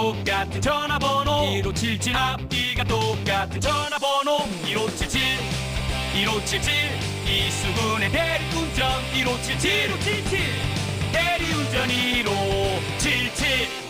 똑같은 전화번호 1577 앞뒤가 똑같은 전화번호 1577 1577 이수근의 대리운전 1577 대리운전 1577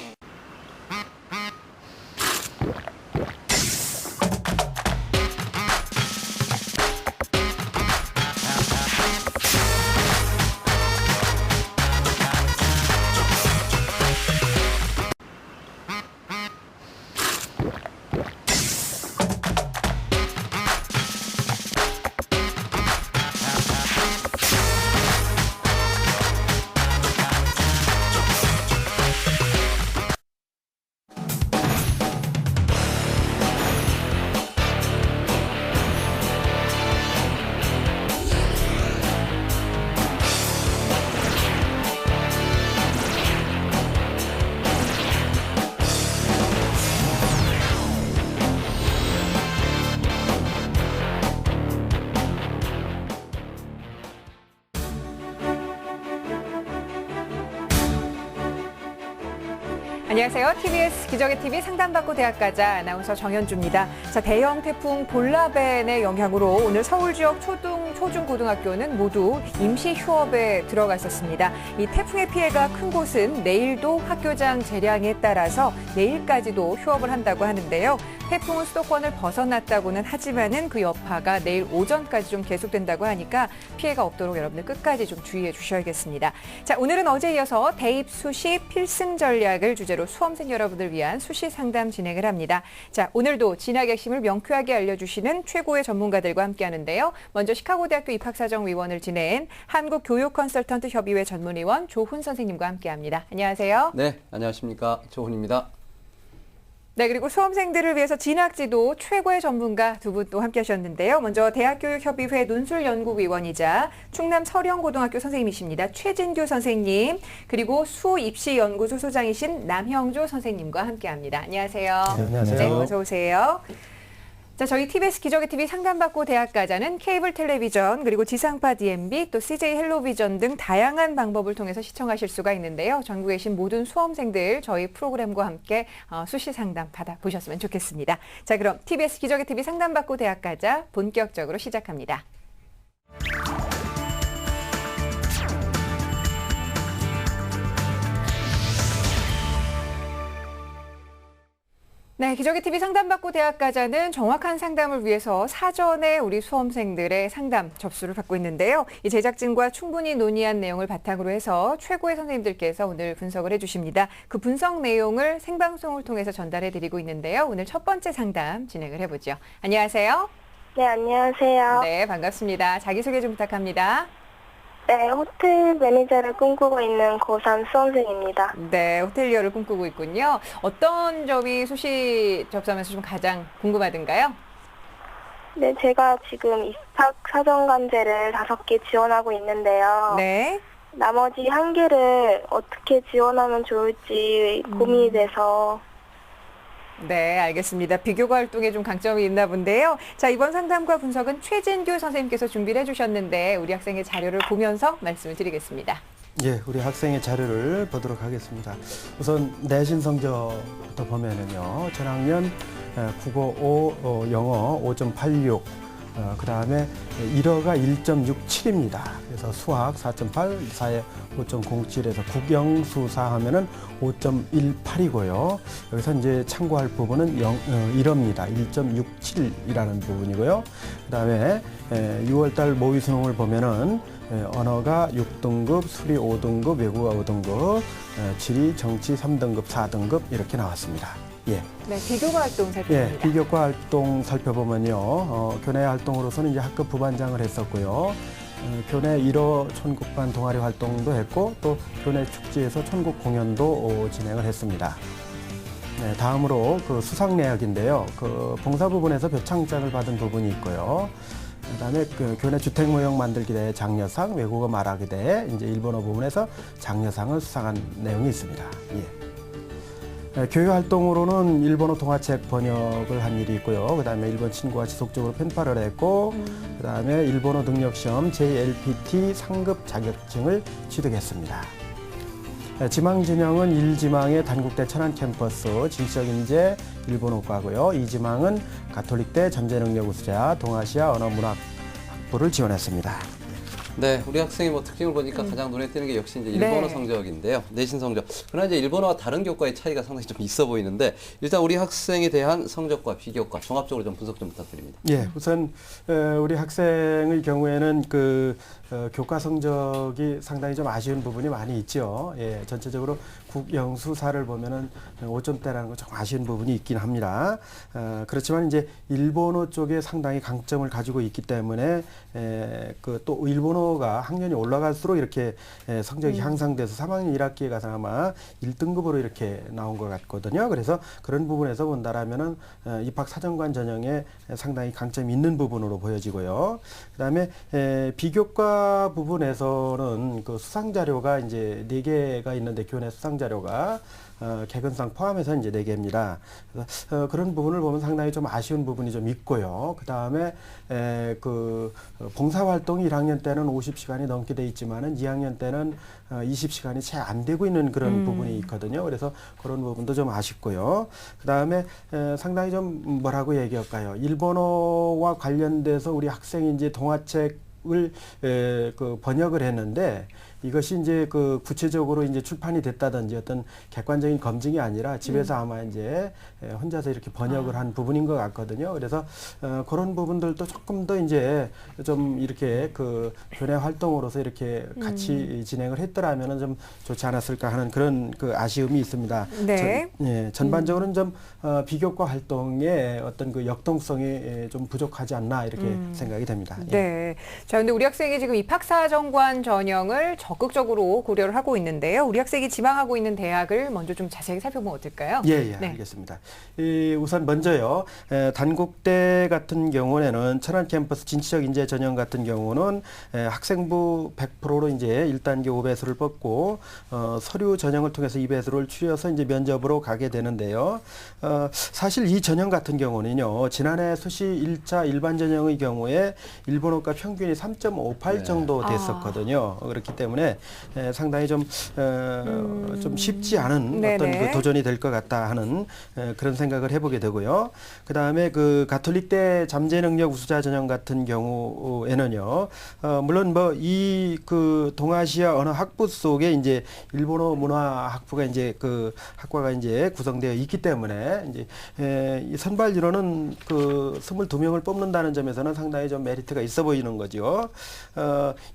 안녕하세요. TBS 기적의 TV 상담받고 대학가자 아나운서 정현주입니다. 자, 대형 태풍 볼라벤의 영향으로 오늘 서울 지역 초중고등학교는 모두 임시 휴업에 들어갔었습니다. 이 태풍의 피해가 큰 곳은 내일도 학교장 재량에 따라서 내일까지도 휴업을 한다고 하는데요. 태풍은 수도권을 벗어났다고는 하지만은 그 여파가 내일 오전까지 좀 계속된다고 하니까 피해가 없도록 여러분들 끝까지 좀 주의해 주셔야겠습니다. 자, 오늘은 어제에 이어서 대입 수시 필승 전략을 주제로 수험생 여러분들 위한 수시 상담 진행을 합니다. 자, 오늘도 진학 핵심을 명쾌하게 알려주시는 최고의 전문가들과 함께하는데요. 먼저 시카고대학교 입학사정위원을 지낸 한국교육컨설턴트 협의회 전문위원 조훈 선생님과 함께합니다. 안녕하세요. 네, 안녕하십니까. 조훈입니다. 네, 그리고 수험생들을 위해서 진학지도 최고의 전문가 두 분 또 함께 하셨는데요. 먼저 대학교육협의회 논술연구위원이자 충남 서령고등학교 선생님이십니다. 최진규 선생님, 그리고 수입시연구소 소장이신 남형조 선생님과 함께합니다. 안녕하세요. 네, 안녕하세요. 네, 어서 오세요. 자, 저희 TBS 기적의 TV 상담받고 대학가자는 케이블 텔레비전, 그리고 지상파 DMB, 또 CJ 헬로비전 등 다양한 방법을 통해서 시청하실 수가 있는데요. 전국에 계신 모든 수험생들 저희 프로그램과 함께 수시 상담 받아보셨으면 좋겠습니다. 자, 그럼 TBS 기적의 TV 상담받고 대학가자 본격적으로 시작합니다. 네, 기적의 TV 상담받고 대학가자는 정확한 상담을 위해서 사전에 우리 수험생들의 상담 접수를 받고 있는데요. 이 제작진과 충분히 논의한 내용을 바탕으로 해서 최고의 선생님들께서 오늘 분석을 해주십니다. 그 분석 내용을 생방송을 통해서 전달해드리고 있는데요. 오늘 첫 번째 상담 진행을 해보죠. 안녕하세요. 네, 안녕하세요. 네, 반갑습니다. 자기소개 좀 부탁합니다. 네, 호텔 매니저를 꿈꾸고 있는 고3 수험생입니다. 네, 호텔리어를 꿈꾸고 있군요. 어떤 점이 수시 접수하면서 좀 가장 궁금하던가요? 네, 제가 지금 입학 사정관제를 5개 지원하고 있는데요. 네. 나머지 1개를 어떻게 지원하면 좋을지 고민이 돼서. 네, 알겠습니다. 비교과 활동에 좀 강점이 있나 본데요. 자, 이번 상담과 분석은 최진규 선생님께서 준비를 해주셨는데 우리 학생의 자료를 보면서 말씀을 드리겠습니다. 예, 우리 학생의 자료를 보도록 하겠습니다. 우선 내신 성적부터 보면은요, 전학년 국어 5, 영어 5.86, 그 다음에 일어가 1.67입니다. 그래서 수학 4.8, 사회 5.07에서 국영수사 하면은 5.18이고요. 여기서 이제 참고할 부분은 일어입니다. 1.67이라는 부분이고요. 그 다음에 6월달 모의 수능을 보면은 언어가 6등급, 수리 5등급, 외국어 5등급, 지리, 정치 3등급, 4등급 이렇게 나왔습니다. 예. 네, 비교과 활동 살펴봅니다. 예, 비교과 활동 살펴보면요. 교내 활동으로서는 이제 학급 부반장을 했었고요. 교내 1호 천국반 동아리 활동도 했고 또 교내 축제에서 천국 공연도 진행을 했습니다. 네, 다음으로 그 수상 내역인데요. 그 봉사 부분에서 표창장을 받은 부분이 있고요. 그다음에 그 교내 주택모형 만들기 대회 장려상, 외국어 말하기 대회, 이제 일본어 부분에서 장려상을 수상한 내용이 있습니다. 예. 교육 활동으로는 일본어 동화책 번역을 한 일이 있고요. 그다음에 일본 친구와 지속적으로 펜팔을 했고, 그다음에 일본어 능력 시험 JLPT 상급 자격증을 취득했습니다. 지망 진영은 1지망의 단국대 천안 캠퍼스 진시적인재 일본어과고요. 2지망은 가톨릭대 잠재능력 우수자 동아시아 언어문학학부를 지원했습니다. 네, 우리 학생이 뭐 특징을 보니까 가장 눈에 띄는 게 역시 이제 일본어 네. 성적인데요. 내신 성적. 그러나 이제 일본어와 다른 교과의 차이가 상당히 좀 있어 보이는데 일단 우리 학생에 대한 성적과 비교과 종합적으로 좀 분석 좀 부탁드립니다. 예, 우선 우리 학생의 경우에는 교과 성적이 상당히 좀 아쉬운 부분이 많이 있죠. 예, 전체적으로 국영수사를 보면은 5점대라는 건 좀 아쉬운 부분이 있긴 합니다. 그렇지만 이제 일본어 쪽에 상당히 강점을 가지고 있기 때문에 또 일본어가 학년이 올라갈수록 이렇게 성적이 향상돼서 3학년 1학기에 가서 아마 1등급으로 이렇게 나온 것 같거든요. 그래서 그런 부분에서 본다라면은 입학 사정관 전형에 상당히 강점이 있는 부분으로 보여지고요. 그다음에 비교과 부분에서는 그 수상 자료가 이제 4개가 있는데 교내 수상 자료가 개근상 포함해서 이제 4개입니다. 그래서 그런 부분을 보면 상당히 좀 아쉬운 부분이 좀 있고요. 그 다음에 그 봉사활동이 1학년 때는 50시간이 넘게 돼 있지만은 2학년 때는 20시간이 채 안 되고 있는 그런 부분이 있거든요. 그래서 그런 부분도 좀 아쉽고요. 그 다음에 상당히 좀 뭐라고 얘기할까요? 일본어와 관련돼서 우리 학생이 이제 동화책을 그 번역을 했는데 이것이 이제 그 구체적으로 이제 출판이 됐다든지 어떤 객관적인 검증이 아니라 집에서 아마 이제 혼자서 이렇게 번역을 한 부분인 것 같거든요. 그래서 그런 부분들도 조금 더 이제 좀 이렇게 그 교내 활동으로서 이렇게 같이 진행을 했더라면은 좀 좋지 않았을까 하는 그런 그 아쉬움이 있습니다. 네. 전반적으로는 좀 비교과 활동의 어떤 그 역동성이 좀 부족하지 않나 이렇게 생각이 됩니다. 예. 네. 자, 근데 우리 학생이 지금 입학사정관 전형을 적극적으로 고려를 하고 있는데요. 우리 학생이 지망하고 있는 대학을 먼저 좀 자세히 살펴보면 어떨까요? 예, 네. 알겠습니다. 우선 먼저요, 단국대 같은 경우에는 천안 캠퍼스 진취적 인재 전형 같은 경우는 학생부 100%로 이제 1단계 5배수를 뽑고 서류 전형을 통해서 2배수를 추려서 이제 면접으로 가게 되는데요. 사실 이 전형 같은 경우는요, 지난해 수시 1차 일반 전형의 경우에 일본어과 평균이 3.58 정도 됐었거든요. 그렇기 때문에 상당히 좀 쉽지 않은 어떤 그 도전이 될 것 같다 하는 그런 생각을 해보게 되고요. 그 다음에 그 가톨릭대 잠재능력 우수자 전형 같은 경우에는요, 물론 뭐 이 그 동아시아 언어 학부 속에 이제 일본어 문화 학부가 이제 그 학과가 이제 구성되어 있기 때문에 이제 이 선발 인원은 그 22명을 뽑는다는 점에서는 상당히 좀 메리트가 있어 보이는 거죠.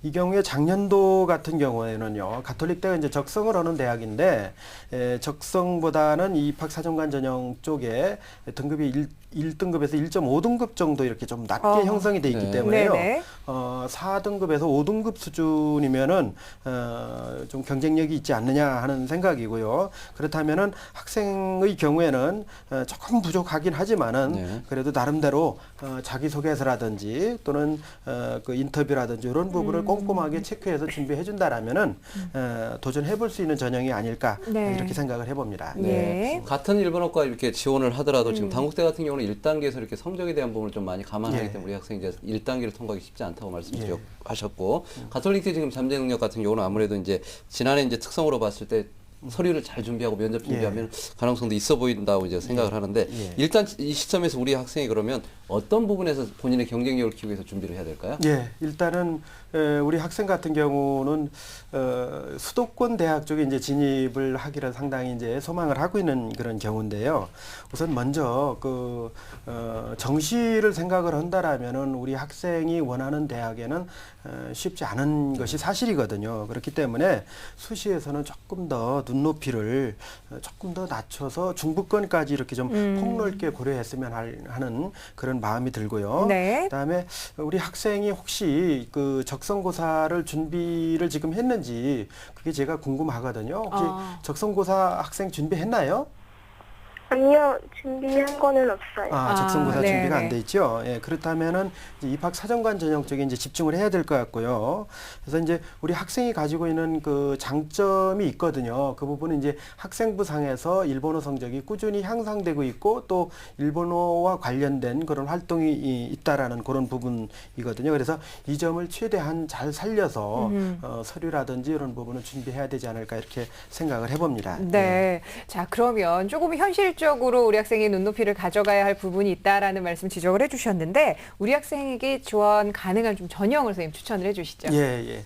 이 경우에 작년도 같은 경우에는요, 가톨릭대가 이제 적성을 하는 대학인데 적성보다는 이 입학사정관 전형 쪽에 등급이 1등급에서 1.5등급 정도 이렇게 좀 낮게 형성이 돼 있기 때문에요. 4등급에서 5등급 수준이면은 좀 경쟁력이 있지 않느냐 하는 생각이고요. 그렇다면은 학생의 경우에는 조금 부족하긴 하지만은 그래도 나름대로 자기소개서라든지 또는 그 인터뷰라든지 이런 부분을 꼼꼼하게 체크해서 준비해 준다라면은 도전해 볼 수 있는 전형이 아닐까 이렇게 생각을 해봅니다. 네. 같은 일본어과 이렇게 지원을 하더라도 지금 단국대 같은 경우는 1단계에서 이렇게 성적에 대한 부분을 좀 많이 감안하기 때문에 우리 학생이 이제 1단계를 통과하기 쉽지 않다고 말씀하셨고 가톨릭대 지금 잠재능력 같은 경우는 아무래도 이제 지난해 이제 특성으로 봤을 때 서류를 잘 준비하고 면접 준비하면 가능성도 있어 보인다고 이제 생각을 하는데 일단 이 시점에서 우리 학생이 그러면 어떤 부분에서 본인의 경쟁력을 키우기 위해서 준비를 해야 될까요? 예, 일단은 우리 학생 같은 경우는 수도권 대학 쪽에 이제 진입을 하기를 상당히 이제 소망을 하고 있는 그런 경우인데요. 우선 먼저 그 정시를 생각을 한다라면은 우리 학생이 원하는 대학에는 쉽지 않은 것이 사실이거든요. 그렇기 때문에 수시에서는 조금 더 눈높이를 조금 더 낮춰서 중부권까지 이렇게 좀 폭넓게 고려했으면 하는 그런 마음이 들고요. 그다음에 우리 학생이 혹시 그 적성고사를 준비를 지금 했는지 그게 제가 궁금하거든요. 혹시 적성고사 학생 준비했나요? 아니요, 준비한 거는 없어요. 적성고사 네, 준비가 네. 안 돼 있죠. 예, 그렇다면은 이제 입학 사정관 전형 쪽에 이제 집중을 해야 될 것 같고요. 그래서 이제 우리 학생이 가지고 있는 그 장점이 있거든요. 그 부분은 이제 학생부 상에서 일본어 성적이 꾸준히 향상되고 있고 또 일본어와 관련된 그런 활동이 있다라는 그런 부분이거든요. 그래서 이 점을 최대한 잘 살려서 서류라든지 이런 부분을 준비해야 되지 않을까 이렇게 생각을 해봅니다. 네. 자, 그러면 조금 현실적으로 우리 학생이 눈높이를 가져가야 할 부분이 있다라는 말씀 지적을 해주셨는데 우리 학생에게 지원 가능한 좀 전형을 선생님 추천을 해주시죠. 예.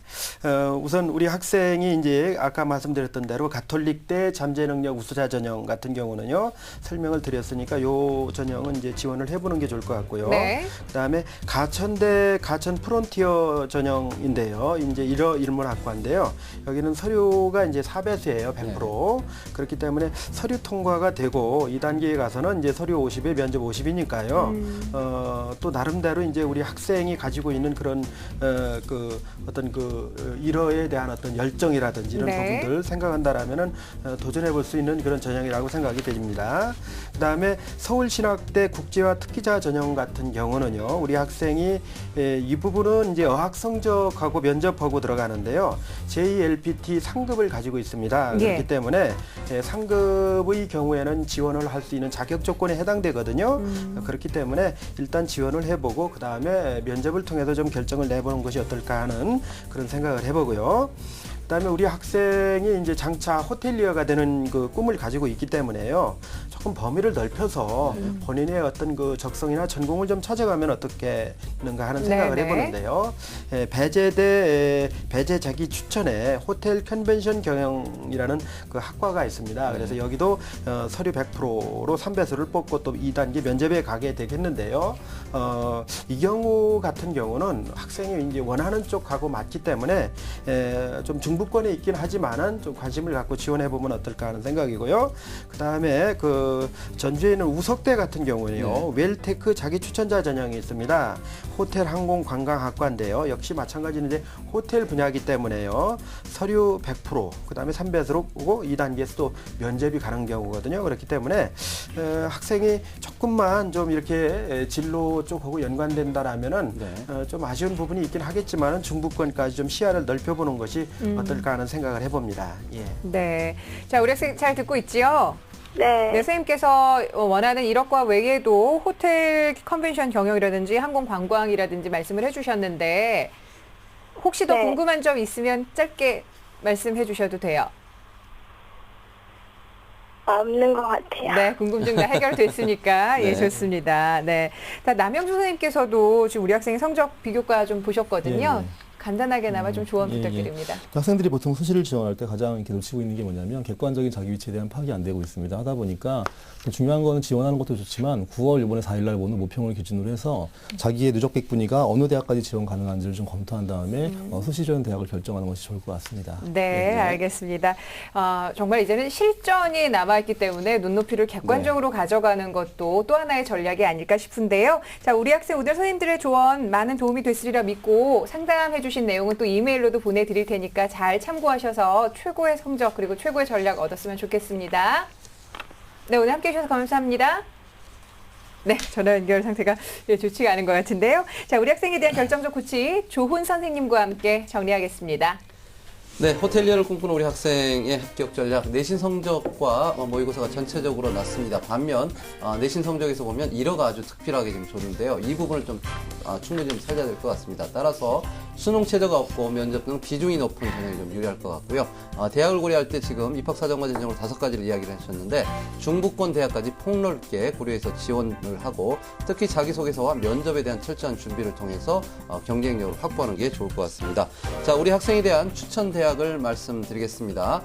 우선 우리 학생이 이제 아까 말씀드렸던 대로 가톨릭대 잠재능력 우수자 전형 같은 경우는요 설명을 드렸으니까 요 전형은 이제 지원을 해보는 게 좋을 것 같고요. 네. 그다음에 가천대 가천 프론티어 전형인데요. 이제 일문학과인데요. 여기는 서류가 이제 4배수예요, 100%. 그렇기 때문에 서류 통과가 되고 2단계에 가서는 이제 서류 50에 면접 50이니까요. 또 나름대로 이제 우리 학생이 가지고 있는 그런 그 어떤 그 일어에 대한 어떤 열정이라든지 이런 네. 부분들 생각한다라면은 도전해 볼 수 있는 그런 전형이라고 생각이 됩니다. 그다음에 서울신학대 국제화 특기자 전형 같은 경우는요. 우리 학생이 이 부분은 이제 어학 성적하고 면접하고 들어가는데요. JLPT 상급을 가지고 있습니다. 예. 그렇기 때문에 상급의 경우에는 지원을 할 수 있는 자격 조건에 해당되거든요. 그렇기 때문에 일단 지원을 해보고 그 다음에 면접을 통해서 좀 결정을 내보는 것이 어떨까 하는 그런 생각을 해보고요. 그다음에 우리 학생이 이제 장차 호텔리어가 되는 그 꿈을 가지고 있기 때문에요. 조금 범위를 넓혀서 본인의 어떤 그 적성이나 전공을 좀 찾아가면 어떻겠는가 하는 생각을 네네. 해보는데요. 배제대 배제 자기 추천에 호텔 컨벤션 경영이라는 그 학과가 있습니다. 그래서 여기도 서류 100%로 3배수를 뽑고 또 2단계 면접에 가게 되겠는데요. 이 경우 같은 경우는 학생이 이제 원하는 쪽하고 맞기 때문에 좀 중부권에 있긴 하지만은 좀 관심을 갖고 지원해 보면 어떨까 하는 생각이고요. 그 다음에 그 전주에 있는 우석대 같은 경우에요. 웰테크 자기 추천자 전형이 있습니다. 호텔 항공 관광학과인데요. 역시 마찬가지는 이제 호텔 분야이기 때문에요. 서류 100%, 그 다음에 3배수로 오고 2단계에서 또 면접이 가는 경우거든요. 그렇기 때문에 학생이 조금만 좀 이렇게 진로 쪽하고 연관된다라면은 좀 아쉬운 부분이 있긴 하겠지만은 중부권까지 좀 시야를 넓혀보는 것이 어떨까 하는 생각을 해봅니다. 예. 네. 자, 우리 학생 잘 듣고 있지요? 네. 네, 선생님께서 원하는 1학과 외에도 호텔 컨벤션 경영이라든지 항공관광이라든지 말씀을 해주셨는데 혹시 더 네. 궁금한 점 있으면 짧게 말씀해 주셔도 돼요. 없는 것 같아요. 네, 궁금증 다 해결됐으니까 예, 네. 좋습니다. 네, 자, 남영주 선생님께서도 지금 우리 학생 성적 비교과 좀 보셨거든요. 네. 간단하게나마 좀 조언 예, 예. 부탁드립니다. 학생들이 보통 수시를 지원할 때 가장 이렇게 놓치고 있는 게 뭐냐면 객관적인 자기 위치에 대한 파악이 안 되고 있습니다. 하다 보니까 중요한 거는 지원하는 것도 좋지만 9월 이번에 4일날 보는 모평을 기준으로 해서 자기의 누적 백분위가 어느 대학까지 지원 가능한지를 좀 검토한 다음에 수시 지원 대학을 결정하는 것이 좋을 것 같습니다. 네, 알겠습니다. 정말 이제는 실전이 남아있기 때문에 눈높이를 객관적으로 가져가는 것도 또 하나의 전략이 아닐까 싶은데요. 자, 우리 학생 오늘 선생님들의 조언 많은 도움이 됐으리라 믿고 상담해 주신 내용은 또 이메일로도 보내드릴 테니까 잘 참고하셔서 최고의 성적 그리고 최고의 전략 얻었으면 좋겠습니다. 네, 오늘 함께해 주셔서 감사합니다. 네, 전화 연결 상태가 좋지가 않은 것 같은데요. 자, 우리 학생에 대한 결정적 코치 조훈 선생님과 함께 정리하겠습니다. 네, 호텔리어를 꿈꾸는 우리 학생의 합격 전략, 내신 성적과 모의고사가 전체적으로 낮습니다. 반면 내신 성적에서 보면 1어가 아주 특별하게 지금 좋은데요. 이 부분을 좀 충분히 좀 살려야 될 것 같습니다. 따라서 수능 최저가 없고 면접 등 비중이 높은 전형이 좀 유리할 것 같고요. 대학을 고려할 때 지금 입학사정과 전형으로 5가지를 이야기를 하셨는데 중부권 대학까지 폭넓게 고려해서 지원을 하고 특히 자기소개서와 면접에 대한 철저한 준비를 통해서 경쟁력을 확보하는 게 좋을 것 같습니다. 자, 우리 학생에 대한 추천 대학을 말씀드리겠습니다.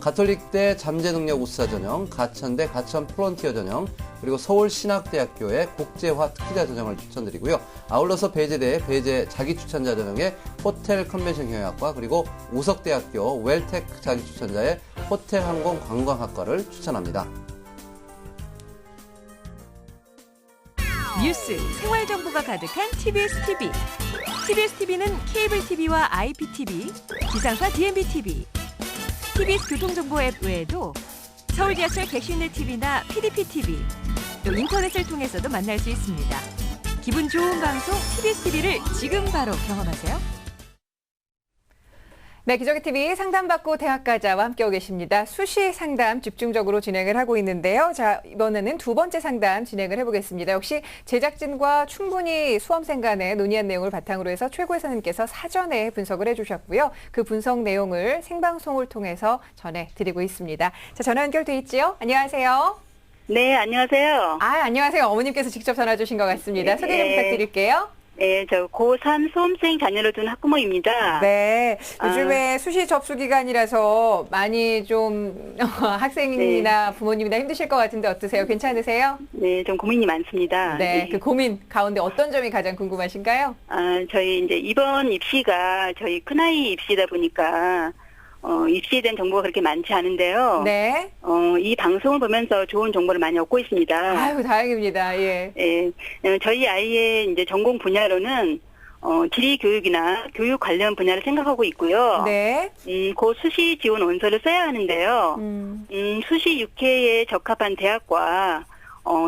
가톨릭대 잠재능력 우수자 전형, 가천대 가천 프론티어 전형, 그리고 서울신학대학교의 국제화 특기자 전형을 추천드리고요. 아울러서 배제대 배제 자기 추천자 전형의 호텔 컨벤션 경영학과, 그리고 우석대학교 웰테크 자기 추천자의 호텔 항공 관광학과를 추천합니다. 뉴스, 생활 정보가 가득한 TBS TV. TBS TV는 케이블 TV와 IPTV, 지상파 DMB TV, TBS 교통정보 앱 외에도 서울지하철 객실내 TV나 PDP TV, 또 인터넷을 통해서도 만날 수 있습니다. 기분 좋은 방송 TBS TV를 지금 바로 경험하세요. 네, 기적의 TV 상담받고 대학가자와 함께하고 계십니다. 수시 상담 집중적으로 진행을 하고 있는데요. 자, 이번에는 두 번째 상담 진행을 해보겠습니다. 역시 제작진과 충분히 수험생 간에 논의한 내용을 바탕으로 해서 최고의 선생님께서 사전에 분석을 해주셨고요. 그 분석 내용을 생방송을 통해서 전해드리고 있습니다. 자, 전화 연결돼 있지요? 안녕하세요. 네, 안녕하세요. 안녕하세요. 어머님께서 직접 전화 주신 것 같습니다. 소개 좀 부탁드릴게요. 네, 저 고3 수험생 자녀를 둔 학부모입니다. 네, 요즘에 수시 접수 기간이라서 많이 좀 학생이나 부모님이나 힘드실 것 같은데 어떠세요? 괜찮으세요? 네, 좀 고민이 많습니다. 네, 그 고민 가운데 어떤 점이 가장 궁금하신가요? 저희 이제 이번 입시가 저희 큰아이 입시다 보니까 입시에 대한 정보가 그렇게 많지 않은데요. 네. 이 방송을 보면서 좋은 정보를 많이 얻고 있습니다. 아유, 다행입니다. 예. 저희 아이의 이제 전공 분야로는 지리 교육이나 교육 관련 분야를 생각하고 있고요. 네. 곧 수시 지원 원서를 써야 하는데요. 수시 6회에 적합한 대학과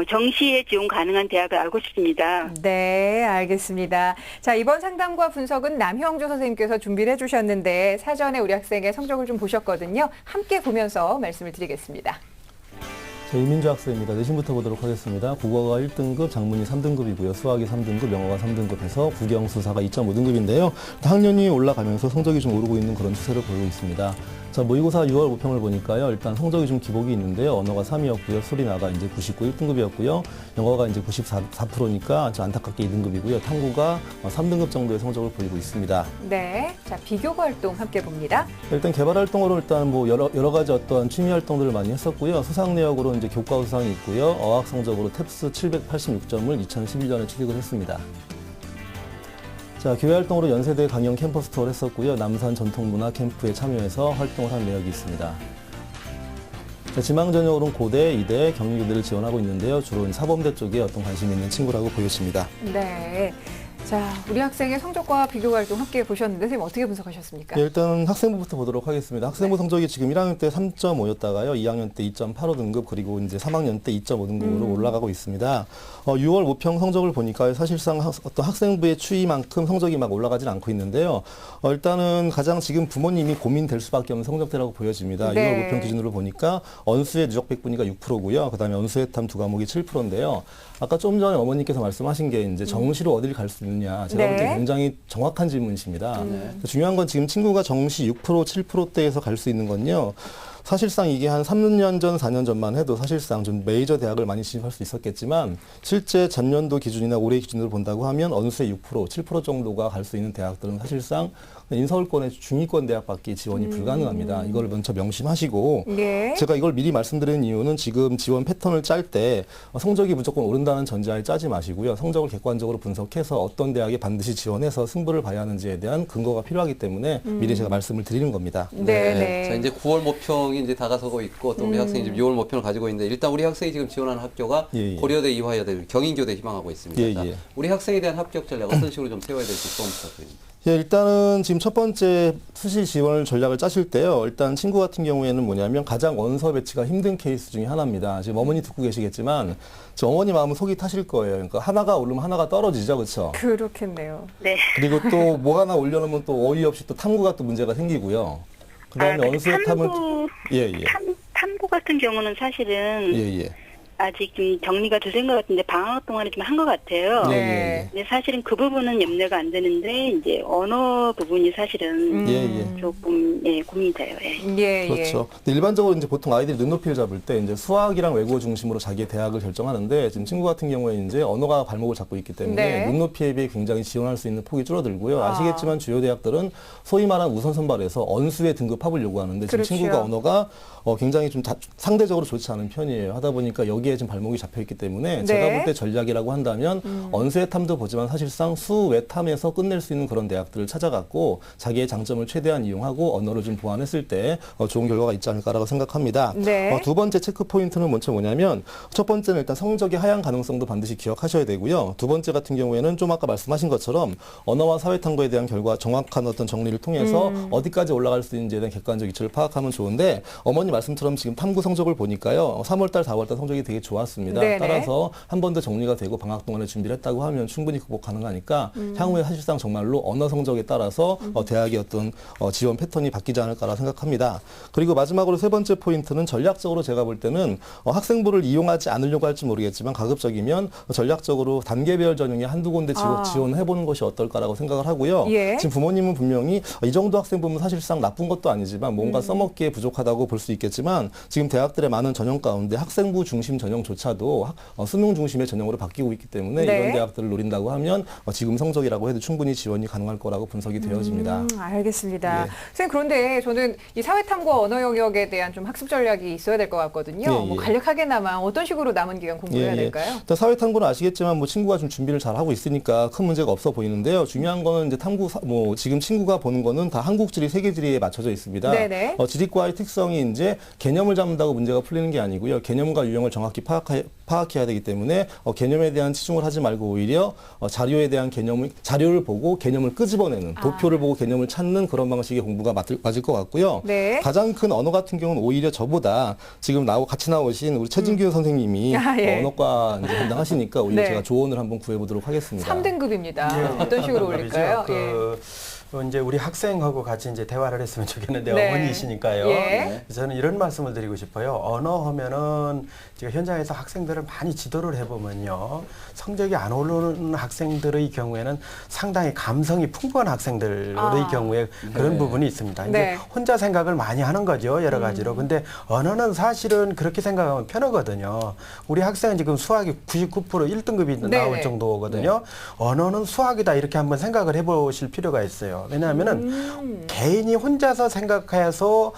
정시에 지원 가능한 대학을 알고 싶습니다. 네, 알겠습니다. 자, 이번 상담과 분석은 남형조 선생님께서 준비를 해주셨는데 사전에 우리 학생의 성적을 좀 보셨거든요. 함께 보면서 말씀을 드리겠습니다. 이민주 학생입니다. 내신부터 보도록 하겠습니다. 국어가 1등급, 작문이 3등급이고요. 수학이 3등급, 영어가 3등급해서 국영수사가 2.5등급인데요. 학년이 올라가면서 성적이 좀 오르고 있는 그런 추세를 보이고 있습니다. 자, 모의고사 6월 모평을 보니까요. 일단 성적이 좀 기복이 있는데요. 언어가 3이었고요. 수리나가 이제 99 1등급이었고요. 영어가 이제 94%니까 안타깝게 2등급이고요. 탐구가 3등급 정도의 성적을 보이고 있습니다. 네. 자, 비교 활동 함께 봅니다. 일단 개발 활동으로 일단 뭐 여러 가지 어떤 취미 활동들을 많이 했었고요. 수상 내역으로 이제 교과 수상이 있고요. 어학 성적으로 탭스 786점을 2011년에 취득을 했습니다. 자, 교회 활동으로 연세대 강연 캠퍼스 투어를 했었고요. 남산 전통문화 캠프에 참여해서 활동을 한 내역이 있습니다. 자, 지망 전형으로는 고대, 이대, 경희교대를 지원하고 있는데요. 주로 사범대 쪽에 어떤 관심이 있는 친구라고 보여집니다. 네. 자, 우리 학생의 성적과 비교 활동 함께 보셨는데 선생님 어떻게 분석하셨습니까? 네, 일단 학생부부터 보도록 하겠습니다. 학생부 성적이 지금 1학년 때 3.5였다가요. 2학년 때 2.85등급 그리고 이제 3학년 때 2.5등급으로 올라가고 있습니다. 6월 모평 성적을 보니까 사실상 어떤 학생부의 추이만큼 성적이 막 올라가진 않고 있는데요. 일단은 가장 지금 부모님이 고민될 수밖에 없는 성적대라고 보여집니다. 네. 6월 모평 기준으로 보니까 언수의 누적 백분위가 6%고요. 그다음에 언수의 탐 두 과목이 7%인데요. 아까 좀 전에 어머니께서 말씀하신 게 이제 정시로 어디를 갈 수 있느냐. 제가 볼 때 네. 굉장히 정확한 질문이십니다. 중요한 건 지금 친구가 정시 6%, 7%대에서 갈 수 있는 건요. 사실상 이게 한 3년 전, 4년 전만 해도 사실상 좀 메이저 대학을 많이 진입할 수 있었겠지만 실제 전년도 기준이나 올해 기준으로 본다고 하면 언수의 6%, 7% 정도가 갈 수 있는 대학들은 사실상 인서울권의 중위권 대학밖에 지원이 불가능합니다. 이걸 먼저 명심하시고 네. 제가 이걸 미리 말씀드리는 이유는 지금 지원 패턴을 짤 때 성적이 무조건 오른다는 전제하에 짜지 마시고요. 성적을 객관적으로 분석해서 어떤 대학에 반드시 지원해서 승부를 봐야 하는지에 대한 근거가 필요하기 때문에 미리 제가 말씀을 드리는 겁니다. 네. 자, 이제 9월 모평이 이제 다가서고 있고 또 우리 학생이 지금 6월 모평을 가지고 있는데 일단 우리 학생이 지금 지원하는 학교가 예. 고려대, 이화여대, 경인교대 희망하고 있습니다. 예, 자, 예. 우리 학생에 대한 합격 전략 어떤 식으로 좀 세워야 될지 소감 부탁드립니다. 예, 일단은 지금 첫 번째 수시 지원 전략을 짜실 때요. 일단 친구 같은 경우에는 뭐냐면 가장 원서 배치가 힘든 케이스 중에 하나입니다. 지금 어머니 듣고 계시겠지만 저 어머니 마음은 속이 타실 거예요. 그러니까 하나가 오르면 하나가 떨어지죠, 그렇죠? 그렇겠네요. 네. 그리고 또 뭐 하나 올려놓으면 또 어이없이 또 탐구가 또 문제가 생기고요. 그다음에 언수의 탐은 탐구 같은 경우는 사실은 예. 아직 좀 정리가 될 것 같은데 방학 동안에 좀 한 것 같아요. 네. 근데 사실은 그 부분은 염려가 안 되는데 이제 언어 부분이 사실은 조금 고민이 돼요. 예. 그렇죠. 근데 일반적으로 이제 보통 아이들이 눈높이를 잡을 때 이제 수학이랑 외국어 중심으로 자기의 대학을 결정하는데 지금 친구 같은 경우에 이제 언어가 발목을 잡고 있기 때문에 네. 눈높이에 비해 굉장히 지원할 수 있는 폭이 줄어들고요. 아시겠지만 주요 대학들은 소위 말하는 우선 선발에서 언수의 등급합을 요구하는데 지금 그렇죠. 친구가 언어가 굉장히 좀 상대적으로 좋지 않은 편이에요. 하다 보니까 여기에 지금 발목이 잡혀 있기 때문에 제가 볼 때 전략이 전략이라고 한다면 언수의 탐도 보지만 사실상 수외탐에서 끝낼 수 있는 그런 대학들을 찾아갔고 자기의 장점을 최대한 이용하고 언어를 좀 보완했을 때 좋은 결과가 있지 않을까라고 생각합니다. 네. 두 번째 체크 포인트는 먼저 뭐냐면 첫 번째는 일단 성적이 하향 가능성도 반드시 기억하셔야 되고요. 두 번째 같은 경우에는 좀 아까 말씀하신 것처럼 언어와 사회탐구에 대한 결과 정확한 어떤 정리를 통해서 어디까지 올라갈 수 있는지에 대한 객관적 이치를 파악하면 좋은데 어머니 말씀처럼 지금 탐구 성적을 보니까요. 3월달, 4월달 성적이 되게 좋았습니다. 네네. 따라서 한 번 더 정리가 되고 방학 동안에 준비를 했다고 하면 충분히 극복 가능하니까 향후에 사실상 정말로 언어 성적에 따라서 대학의 어떤 지원 패턴이 바뀌지 않을까라 생각합니다. 그리고 마지막으로 세 번째 포인트는 전략적으로 제가 볼 때는 학생부를 이용하지 않으려고 할지 모르겠지만 가급적이면 전략적으로 단계별 전형에 한두 군데 지원해보는 것이 어떨까라고 생각을 하고요. 예. 지금 부모님은 분명히 이 정도 학생부면 사실상 나쁜 것도 아니지만 뭔가 써먹기에 부족하다고 볼 수 있겠지만 지금 대학들의 많은 전형 가운데 학생부 중심 전형조차도 수능 중심의 전형으로 바뀌고 있기 때문에 네. 이런 대학들을 노린다고 하면 지금 성적이라고 해도 충분히 지원이 가능할 거라고 분석이 되어집니다. 알겠습니다. 예. 선생님, 그런데 저는 이 사회탐구와 언어 영역에 대한 좀 학습 전략이 있어야 될 것 같거든요. 예, 예. 뭐 간략하게나마 어떤 식으로 남은 기간 공부해야 예, 예. 될까요? 일단 사회탐구는 아시겠지만 뭐 친구가 좀 준비를 잘 하고 있으니까 큰 문제가 없어 보이는데요. 중요한 거는 이제 지금 친구가 보는 거는 다 한국지리, 세계지리에 맞춰져 있습니다. 네네. 지리과의 특성이 이제 개념을 잡는다고 문제가 풀리는 게 아니고요. 개념과 유형을 정확히 파악해야 되기 때문에 개념에 대한 치중을 하지 말고 오히려 자료에 대한 자료를 보고 개념을 끄집어내는 도표를 보고 개념을 찾는 그런 방식의 공부가 맞을 것 같고요. 네. 가장 큰 언어 같은 경우는 오히려 저보다 지금 같이 나오신 우리 최진규 선생님이 예. 언어과 이제 담당하시니까 오히려 네. 제가 조언을 한번 구해보도록 하겠습니다. 3등급입니다. 어떤 식으로 올릴까요? 이제 우리 학생하고 같이 이제 대화를 했으면 좋겠는데요. 네. 어머니시니까요. 예. 저는 이런 말씀을 드리고 싶어요. 언어 하면은 제가 현장에서 학생들을 많이 지도를 해보면요. 성적이 안 오르는 학생들의 경우에는 상당히 감성이 풍부한 학생들의 경우에 그런 네. 부분이 있습니다. 이제 네. 혼자 생각을 많이 하는 거죠. 여러 가지로. 근데 언어는 사실은 그렇게 생각하면 편하거든요. 우리 학생은 지금 수학이 99% 1등급이 네. 나올 정도거든요. 언어는 수학이다 이렇게 한번 생각을 해보실 필요가 있어요. 왜냐하면은 개인이 혼자서 생각해서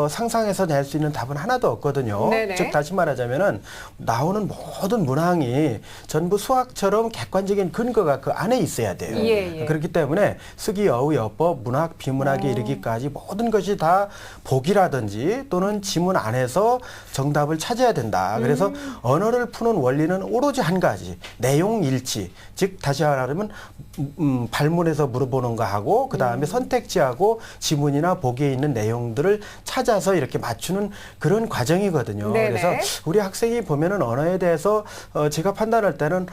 상상해서 낼 수 있는 답은 하나도 없거든요. 네네. 즉 다시 말하자면은 나오는 모든 문항이 전부 수학처럼 객관적인 근거가 그 안에 있어야 돼요. 예, 예. 그렇기 때문에 수기, 어휘, 어법, 문학, 비문학에 이르기까지 모든 것이 다 보기라든지 또는 지문 안에서 정답을 찾아야 된다. 그래서 언어를 푸는 원리는 오로지 한 가지, 내용 일치. 즉 다시 말하면 발문에서 물어보는 거하고 그 다음에 선택지하고 지문이나 보기에 있는 내용들을 찾아서 이렇게 맞추는 그런 과정이거든요. 네네. 그래서 우리 학생이 보면은 언어에 대해서 제가 판단할 때는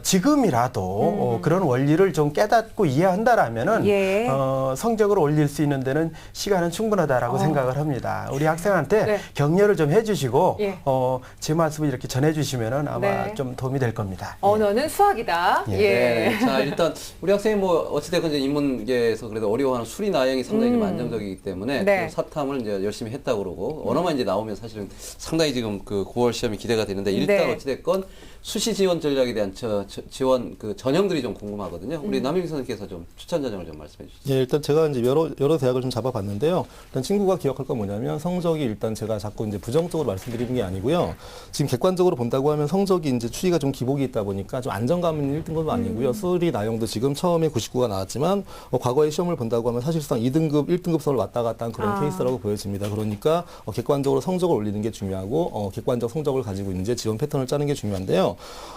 지금이라도 그런 원리를 좀 깨닫고 이해한다라면은 예. 성적을 올릴 수 있는 데는 시간은 충분하다라고 생각을 합니다. 우리 학생한테 네. 격려를 좀 해주시고 예. 제 말씀을 이렇게 전해주시면은 아마 네. 좀 도움이 될 겁니다. 언어는 수학이다. 예. 예. 네. 자, 일단 우리 학생이 뭐 어찌됐건 이제 인문계에서 그래도 어려워하는 수리 나형이 상당히 좀 안정적이기 때문에 네. 그 사탐을 이제 열심히 했다고 그러고 언어만 이제 나오면 사실은 상당히 지금 그 9월 시험이 기대가 되는데 일단 네. 어찌됐건 수시 지원 전략에 대한 지원 그 전형들이 좀 궁금하거든요. 우리 남일기 선생님께서 좀 추천 전형을 좀 말씀해 주시죠. 예, 일단 제가 이제 여러 대학을 좀 잡아봤는데요. 일단 친구가 기억할 건 뭐냐면 성적이 일단 제가 자꾸 이제 부정적으로 말씀드리는 게 아니고요. 지금 객관적으로 본다고 하면 성적이 이제 추이가 좀 기복이 있다 보니까 좀 안정감 있는 1등급은 아니고요. 수리 나형도 지금 처음에 99가 나왔지만 과거의 시험을 본다고 하면 사실상 2등급, 1등급 선을 왔다 갔다 한 그런 케이스라고 보여집니다. 그러니까 객관적으로 성적을 올리는 게 중요하고 객관적 성적을 가지고 이제 지원 패턴을 짜는 게 중요한데요.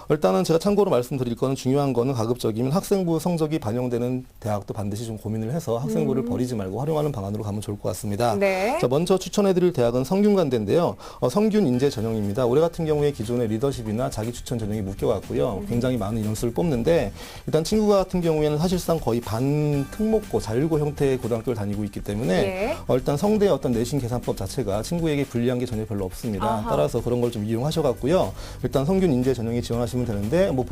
일단은 제가 참고로 말씀드릴 거는 중요한 거는 가급적이면 학생부 성적이 반영되는 대학도 반드시 좀 고민을 해서 학생부를 버리지 말고 활용하는 방안으로 가면 좋을 것 같습니다. 네. 자, 먼저 추천해드릴 대학은 성균관대인데요. 성균 인재 전형입니다. 올해 같은 경우에 기존의 리더십이나 자기 추천 전형이 묶여왔고요. 굉장히 많은 인원수를 뽑는데 일단 친구 같은 경우에는 사실상 거의 반특목고 자율고 형태의 고등학교를 다니고 있기 때문에 예. 일단 성대의 어떤 내신 계산법 자체가 친구에게 불리한 게 전혀 별로 없습니다. 아하. 따라서 그런 걸 좀 이용하셔갖고요. 일단 성균 인재 전형에 지원하시면 되는데 뭐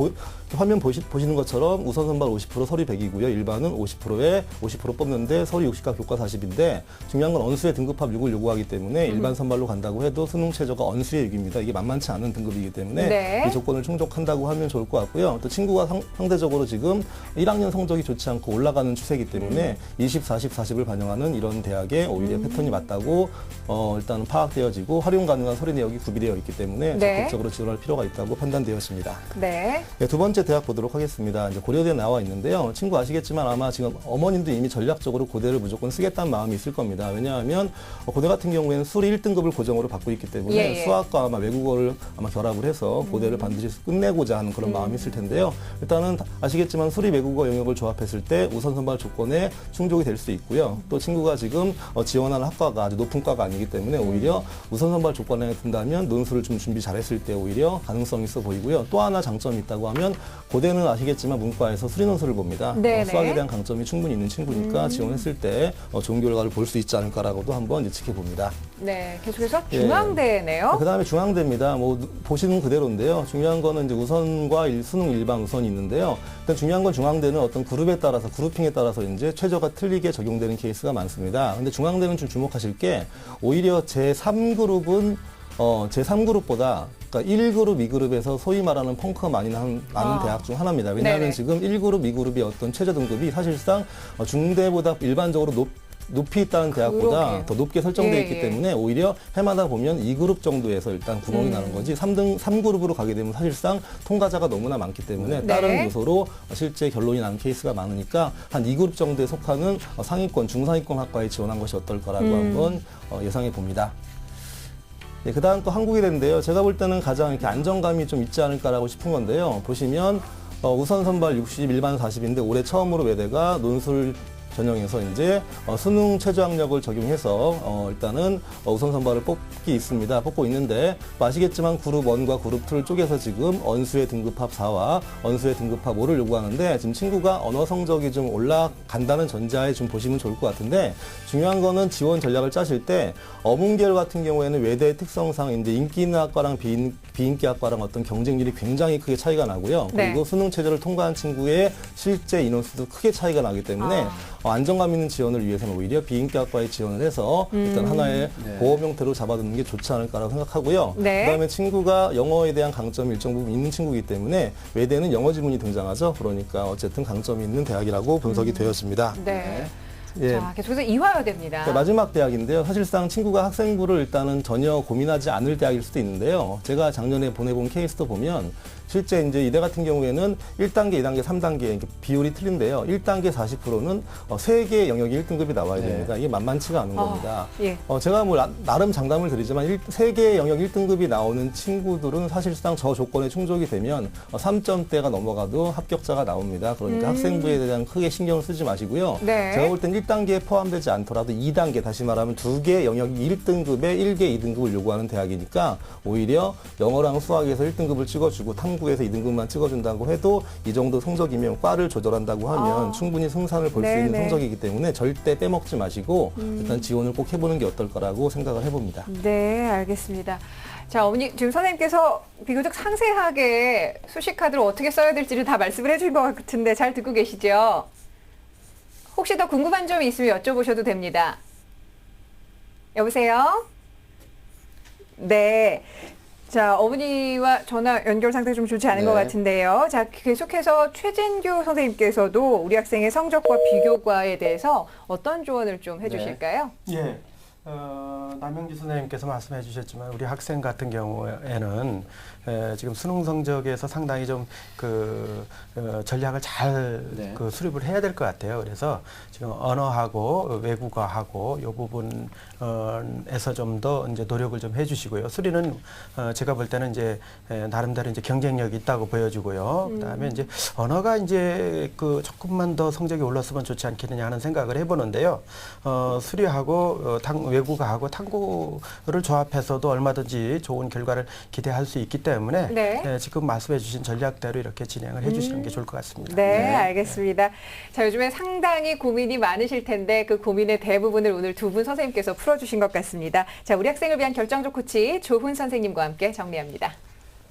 화면 보시는 것처럼 우선 선발 50% 서류 100이고요. 일반은 50%에 50% 뽑는데 서류 60과 교과 40인데 중요한 건 언수의 등급합 6을 요구하기 때문에 일반 선발로 간다고 해도 수능 최저가 언수의 6입니다. 이게 만만치 않은 등급이기 때문에 네. 이 조건을 충족한다고 하면 좋을 것 같고요. 또 친구가 상대적으로 지금 1학년 성적이 좋지 않고 올라가는 추세 추세이기 때문에 20, 40, 40을 반영하는 이런 대학에 오히려 패턴이 맞다고 일단은 파악되어지고 활용 가능한 서류 내역이 구비되어 있기 때문에 네. 적극적으로 지원할 필요가 있다고 판단되었습니다. 네. 네, 두 번째 대학 보도록 하겠습니다. 이제 고려대에 나와 있는데요. 친구 아시겠지만 아마 지금 어머님도 이미 전략적으로 고대를 무조건 쓰겠다는 마음이 있을 겁니다. 왜냐하면 고대 같은 경우에는 수리 1등급을 고정으로 받고 있기 때문에 예, 예. 수학과 아마 외국어를 아마 결합을 해서 고대를 반드시 끝내고자 하는 그런 마음이 있을 텐데요. 일단은 아시겠지만 수리 외국어 영역을 조합했을 때 우선 선발 조건에 충족이 될 수 있고요. 또 친구가 지금 지원하는 학과가 아주 높은 과가 아니기 때문에 오히려 우선 선발 조건에 든다면 논술을 좀 준비 잘했을 때 오히려 가능성이 있어 보이고요. 또 하나 장점이 있다고 하면 고대는 아시겠지만 문과에서 수리 논술을 봅니다. 네네. 수학에 대한 강점이 충분히 있는 친구니까 지원했을 때 좋은 결과를 볼 수 있지 않을까라고도 한번 예측해 봅니다. 네. 계속해서 예. 중앙대네요. 그 다음에 중앙대입니다. 뭐 보시는 그대로인데요. 중요한 거는 이제 우선과 수능 일반 우선이 있는데요. 일단 중요한 건 중앙대는 어떤 그룹에 따라서 그룹핑에 따라서 이제 최저가 틀리게 적용되는 케이스가 많습니다. 근데 중앙대는 좀 주목하실 게 오히려 제3그룹은 제3그룹보다 그러니까 1그룹, 2그룹에서 소위 말하는 펑크가 많이 나는 대학 중 하나입니다. 왜냐하면 네네. 지금 1그룹, 2그룹의 어떤 최저 등급이 사실상 중대보다 일반적으로 높이 있다는 대학보다 그러게요. 더 높게 설정되어 예, 있기 예. 때문에 오히려 해마다 보면 2그룹 정도에서 일단 구멍이 나는 거지 3그룹으로 가게 되면 사실상 통과자가 너무나 많기 때문에 네. 다른 요소로 실제 결론이 나는 케이스가 많으니까 한 2그룹 정도에 속하는 상위권, 중상위권 학과에 지원한 것이 어떨까라고 한번 예상해 봅니다. 네, 그 다음 또 한국이대인데요. 제가 볼 때는 가장 이렇게 안정감이 좀 있지 않을까라고 싶은 건데요. 보시면 우선 선발 60, 일반 40인데 올해 처음으로 외대가 논술 전형에서 이제 수능 최저학력을 적용해서 일단은 우선 선발을 뽑고 있는데 아시겠지만 그룹 1과 그룹 2를 쪼개서 지금 언수의 등급합 4와 언수의 등급합 5를 요구하는데 지금 친구가 언어 성적이 좀 올라간다는 전제하에 좀 보시면 좋을 것 같은데 중요한 거는 지원 전략을 짜실 때 어문계열 같은 경우에는 외대 특성상 이제 인기 있는 학과랑 비인기 학과랑 어떤 경쟁률이 굉장히 크게 차이가 나고요. 네. 그리고 수능 최저를 통과한 친구의 실제 인원수도 크게 차이가 나기 때문에 안정감 있는 지원을 위해서는 오히려 비인기 학과에 지원을 해서 일단 하나의 보험 형태로 잡아두는 게 좋지 않을까라고 생각하고요. 네. 그다음에 친구가 영어에 대한 강점이 일정 부분 있는 친구이기 때문에 외대는 영어 지문이 등장하죠. 그러니까 어쨌든 강점이 있는 대학이라고 분석이 되었습니다. 네. 예. 자, 계속해서 이화여대입니다. 네, 마지막 대학인데요. 사실상 친구가 학생부를 일단은 전혀 고민하지 않을 대학일 수도 있는데요. 제가 작년에 보내본 케이스도 보면 실제 이제 이대 같은 경우에는 1단계, 2단계, 3단계 비율이 틀린데요. 1단계 40%는 3개의 영역이 1등급이 나와야 됩니다. 이게 만만치가 않은 겁니다. 예. 제가 뭐 나름 장담을 드리지만 3개의 영역 1등급이 나오는 친구들은 사실상 저 조건에 충족이 되면 3점대가 넘어가도 합격자가 나옵니다. 그러니까 학생부에 대한 크게 신경을 쓰지 마시고요. 네. 제가 볼 땐 1단계에 포함되지 않더라도 2단계, 다시 말하면 2개 영역 1등급에 1개 2등급을 요구하는 대학이니까 오히려 영어랑 수학에서 1등급을 찍어주고 탐구에서 2등급만 찍어준다고 해도 이 정도 성적이면 과를 조절한다고 하면 충분히 승산을 볼 수 있는 네네. 성적이기 때문에 절대 빼먹지 마시고 일단 지원을 꼭 해보는 게 어떨까라고 생각을 해봅니다. 네, 알겠습니다. 자, 어머니, 지금 선생님께서 비교적 상세하게 수시카드를 어떻게 써야 될지를 다 말씀을 해주신 것 같은데 잘 듣고 계시죠? 혹시 더 궁금한 점이 있으면 여쭤보셔도 됩니다. 여보세요? 네. 자, 어머니와 전화 연결 상태 좀 좋지 않은 네. 것 같은데요. 자, 계속해서 최진규 선생님께서도 우리 학생의 성적과 비교과에 대해서 어떤 조언을 좀 해주실까요? 예. 남영주 선생님께서 말씀해 주셨지만 우리 학생 같은 경우에는 지금 수능 성적에서 상당히 좀 전략을 잘 네. 수립을 해야 될 것 같아요. 그래서 지금 언어하고 외국어하고 이 부분에서 좀 더 이제 노력을 좀 해주시고요. 수리는 제가 볼 때는 이제 나름대로 이제 경쟁력이 있다고 보여지고요. 그다음에 이제 언어가 이제 조금만 더 성적이 올랐으면 좋지 않겠느냐 하는 생각을 해보는데요. 수리하고 외국어하고 탐구를 조합해서도 얼마든지 좋은 결과를 기대할 수 있기 때문에 네. 지금 말씀해 주신 전략대로 이렇게 진행을 해주시는 게 좋을 것 같습니다. 네, 알겠습니다. 자, 요즘에 상당히 고민이 많으실 텐데 그 고민의 대부분을 오늘 두 분 선생님께서 풀어주신 것 같습니다. 자, 우리 학생을 위한 결정적 코치 조훈 선생님과 함께 정리합니다.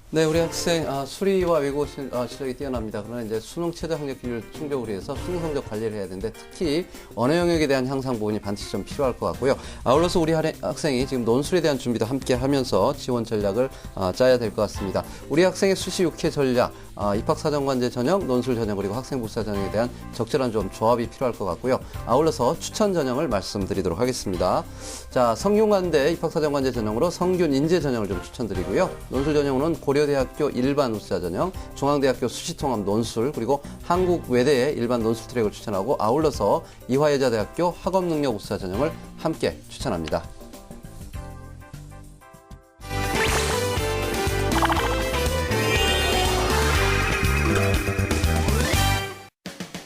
네, 우리 학생 수리와 외국어 실력이 뛰어납니다. 그러나 이제 수능 최저 학력 기준을 충족을 위해서 수능 성적 관리를 해야 되는데 특히 언어 영역에 대한 향상 부분이 반드시 좀 필요할 것 같고요. 아울러서 우리 학생이 지금 논술에 대한 준비도 함께 하면서 지원 전략을 짜야 될 것 같습니다. 우리 학생의 수시 6회 전략, 입학사정관제 전형, 논술 전형 그리고 학생부사 전형에 대한 적절한 좀 조합이 필요할 것 같고요. 아울러서 추천 전형을 말씀드리도록 하겠습니다. 자, 성균관대 입학사정관제 전형으로 성균 인재 전형을 좀 추천드리고요. 논술 전형으로는 고려대학교 일반 우수자 전형, 중앙대학교 수시통합 논술, 그리고 한국외대의 일반 논술 트랙을 추천하고 아울러서 이화여자대학교 학업능력 우수자 전형을 함께 추천합니다.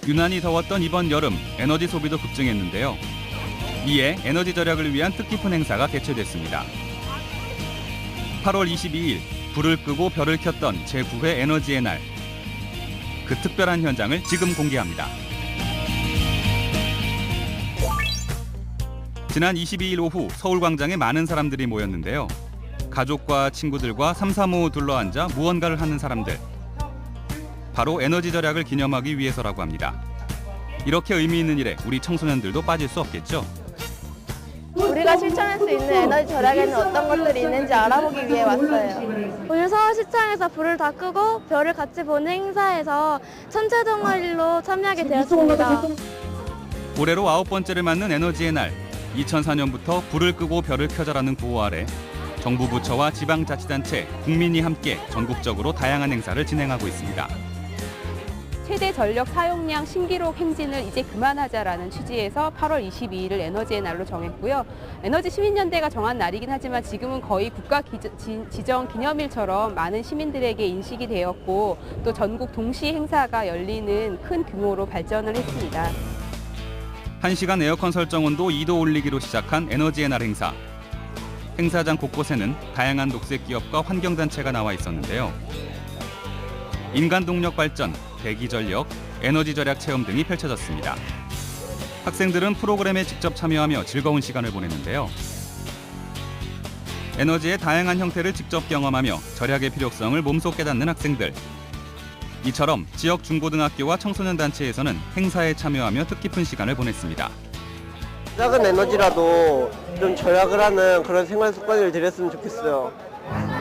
유난히 더웠던 이번 여름 에너지 소비도 급증했는데요. 이에 에너지 절약을 위한 뜻깊은 행사가 개최됐습니다. 8월 22일 불을 끄고 별을 켰던 제9회 에너지의 날. 그 특별한 현장을 지금 공개합니다. 지난 22일 오후 서울광장에 많은 사람들이 모였는데요. 가족과 친구들과 삼삼오오 둘러앉아 무언가를 하는 사람들. 바로 에너지 절약을 기념하기 위해서라고 합니다. 이렇게 의미 있는 일에 우리 청소년들도 빠질 수 없겠죠. 우리가 실천할 수 있는 에너지 절약에는 어떤 것들이 있는지 알아보기 위해 왔어요. 오늘 서울시청에서 불을 다 끄고 별을 같이 보는 행사에서 천체 동아리로 참여하게 되었습니다. 올해로 9번째를 맞는 에너지의 날. 2004년부터 불을 끄고 별을 켜자라는 구호 아래 정부 부처와 지방자치단체, 국민이 함께 전국적으로 다양한 행사를 진행하고 있습니다. 최대 전력 사용량 신기록 행진을 이제 그만하자라는 취지에서 8월 22일을 에너지의 날로 정했고요. 에너지 시민연대가 정한 날이긴 하지만 지금은 거의 국가 지정 기념일처럼 많은 시민들에게 인식이 되었고 또 전국 동시 행사가 열리는 큰 규모로 발전을 했습니다. 1시간 에어컨 설정 온도 2도 올리기로 시작한 에너지의 날 행사. 행사장 곳곳에는 다양한 녹색 기업과 환경단체가 나와 있었는데요. 인간 동력 발전, 대기 전력, 에너지 절약 체험 등이 펼쳐졌습니다. 학생들은 프로그램에 직접 참여하며 즐거운 시간을 보냈는데요. 에너지의 다양한 형태를 직접 경험하며 절약의 필요성을 몸소 깨닫는 학생들. 이처럼 지역 중고등학교와 청소년 단체에서는 행사에 참여하며 뜻깊은 시간을 보냈습니다. 작은 에너지라도 좀 절약을 하는 그런 생활 습관을 들였으면 좋겠어요.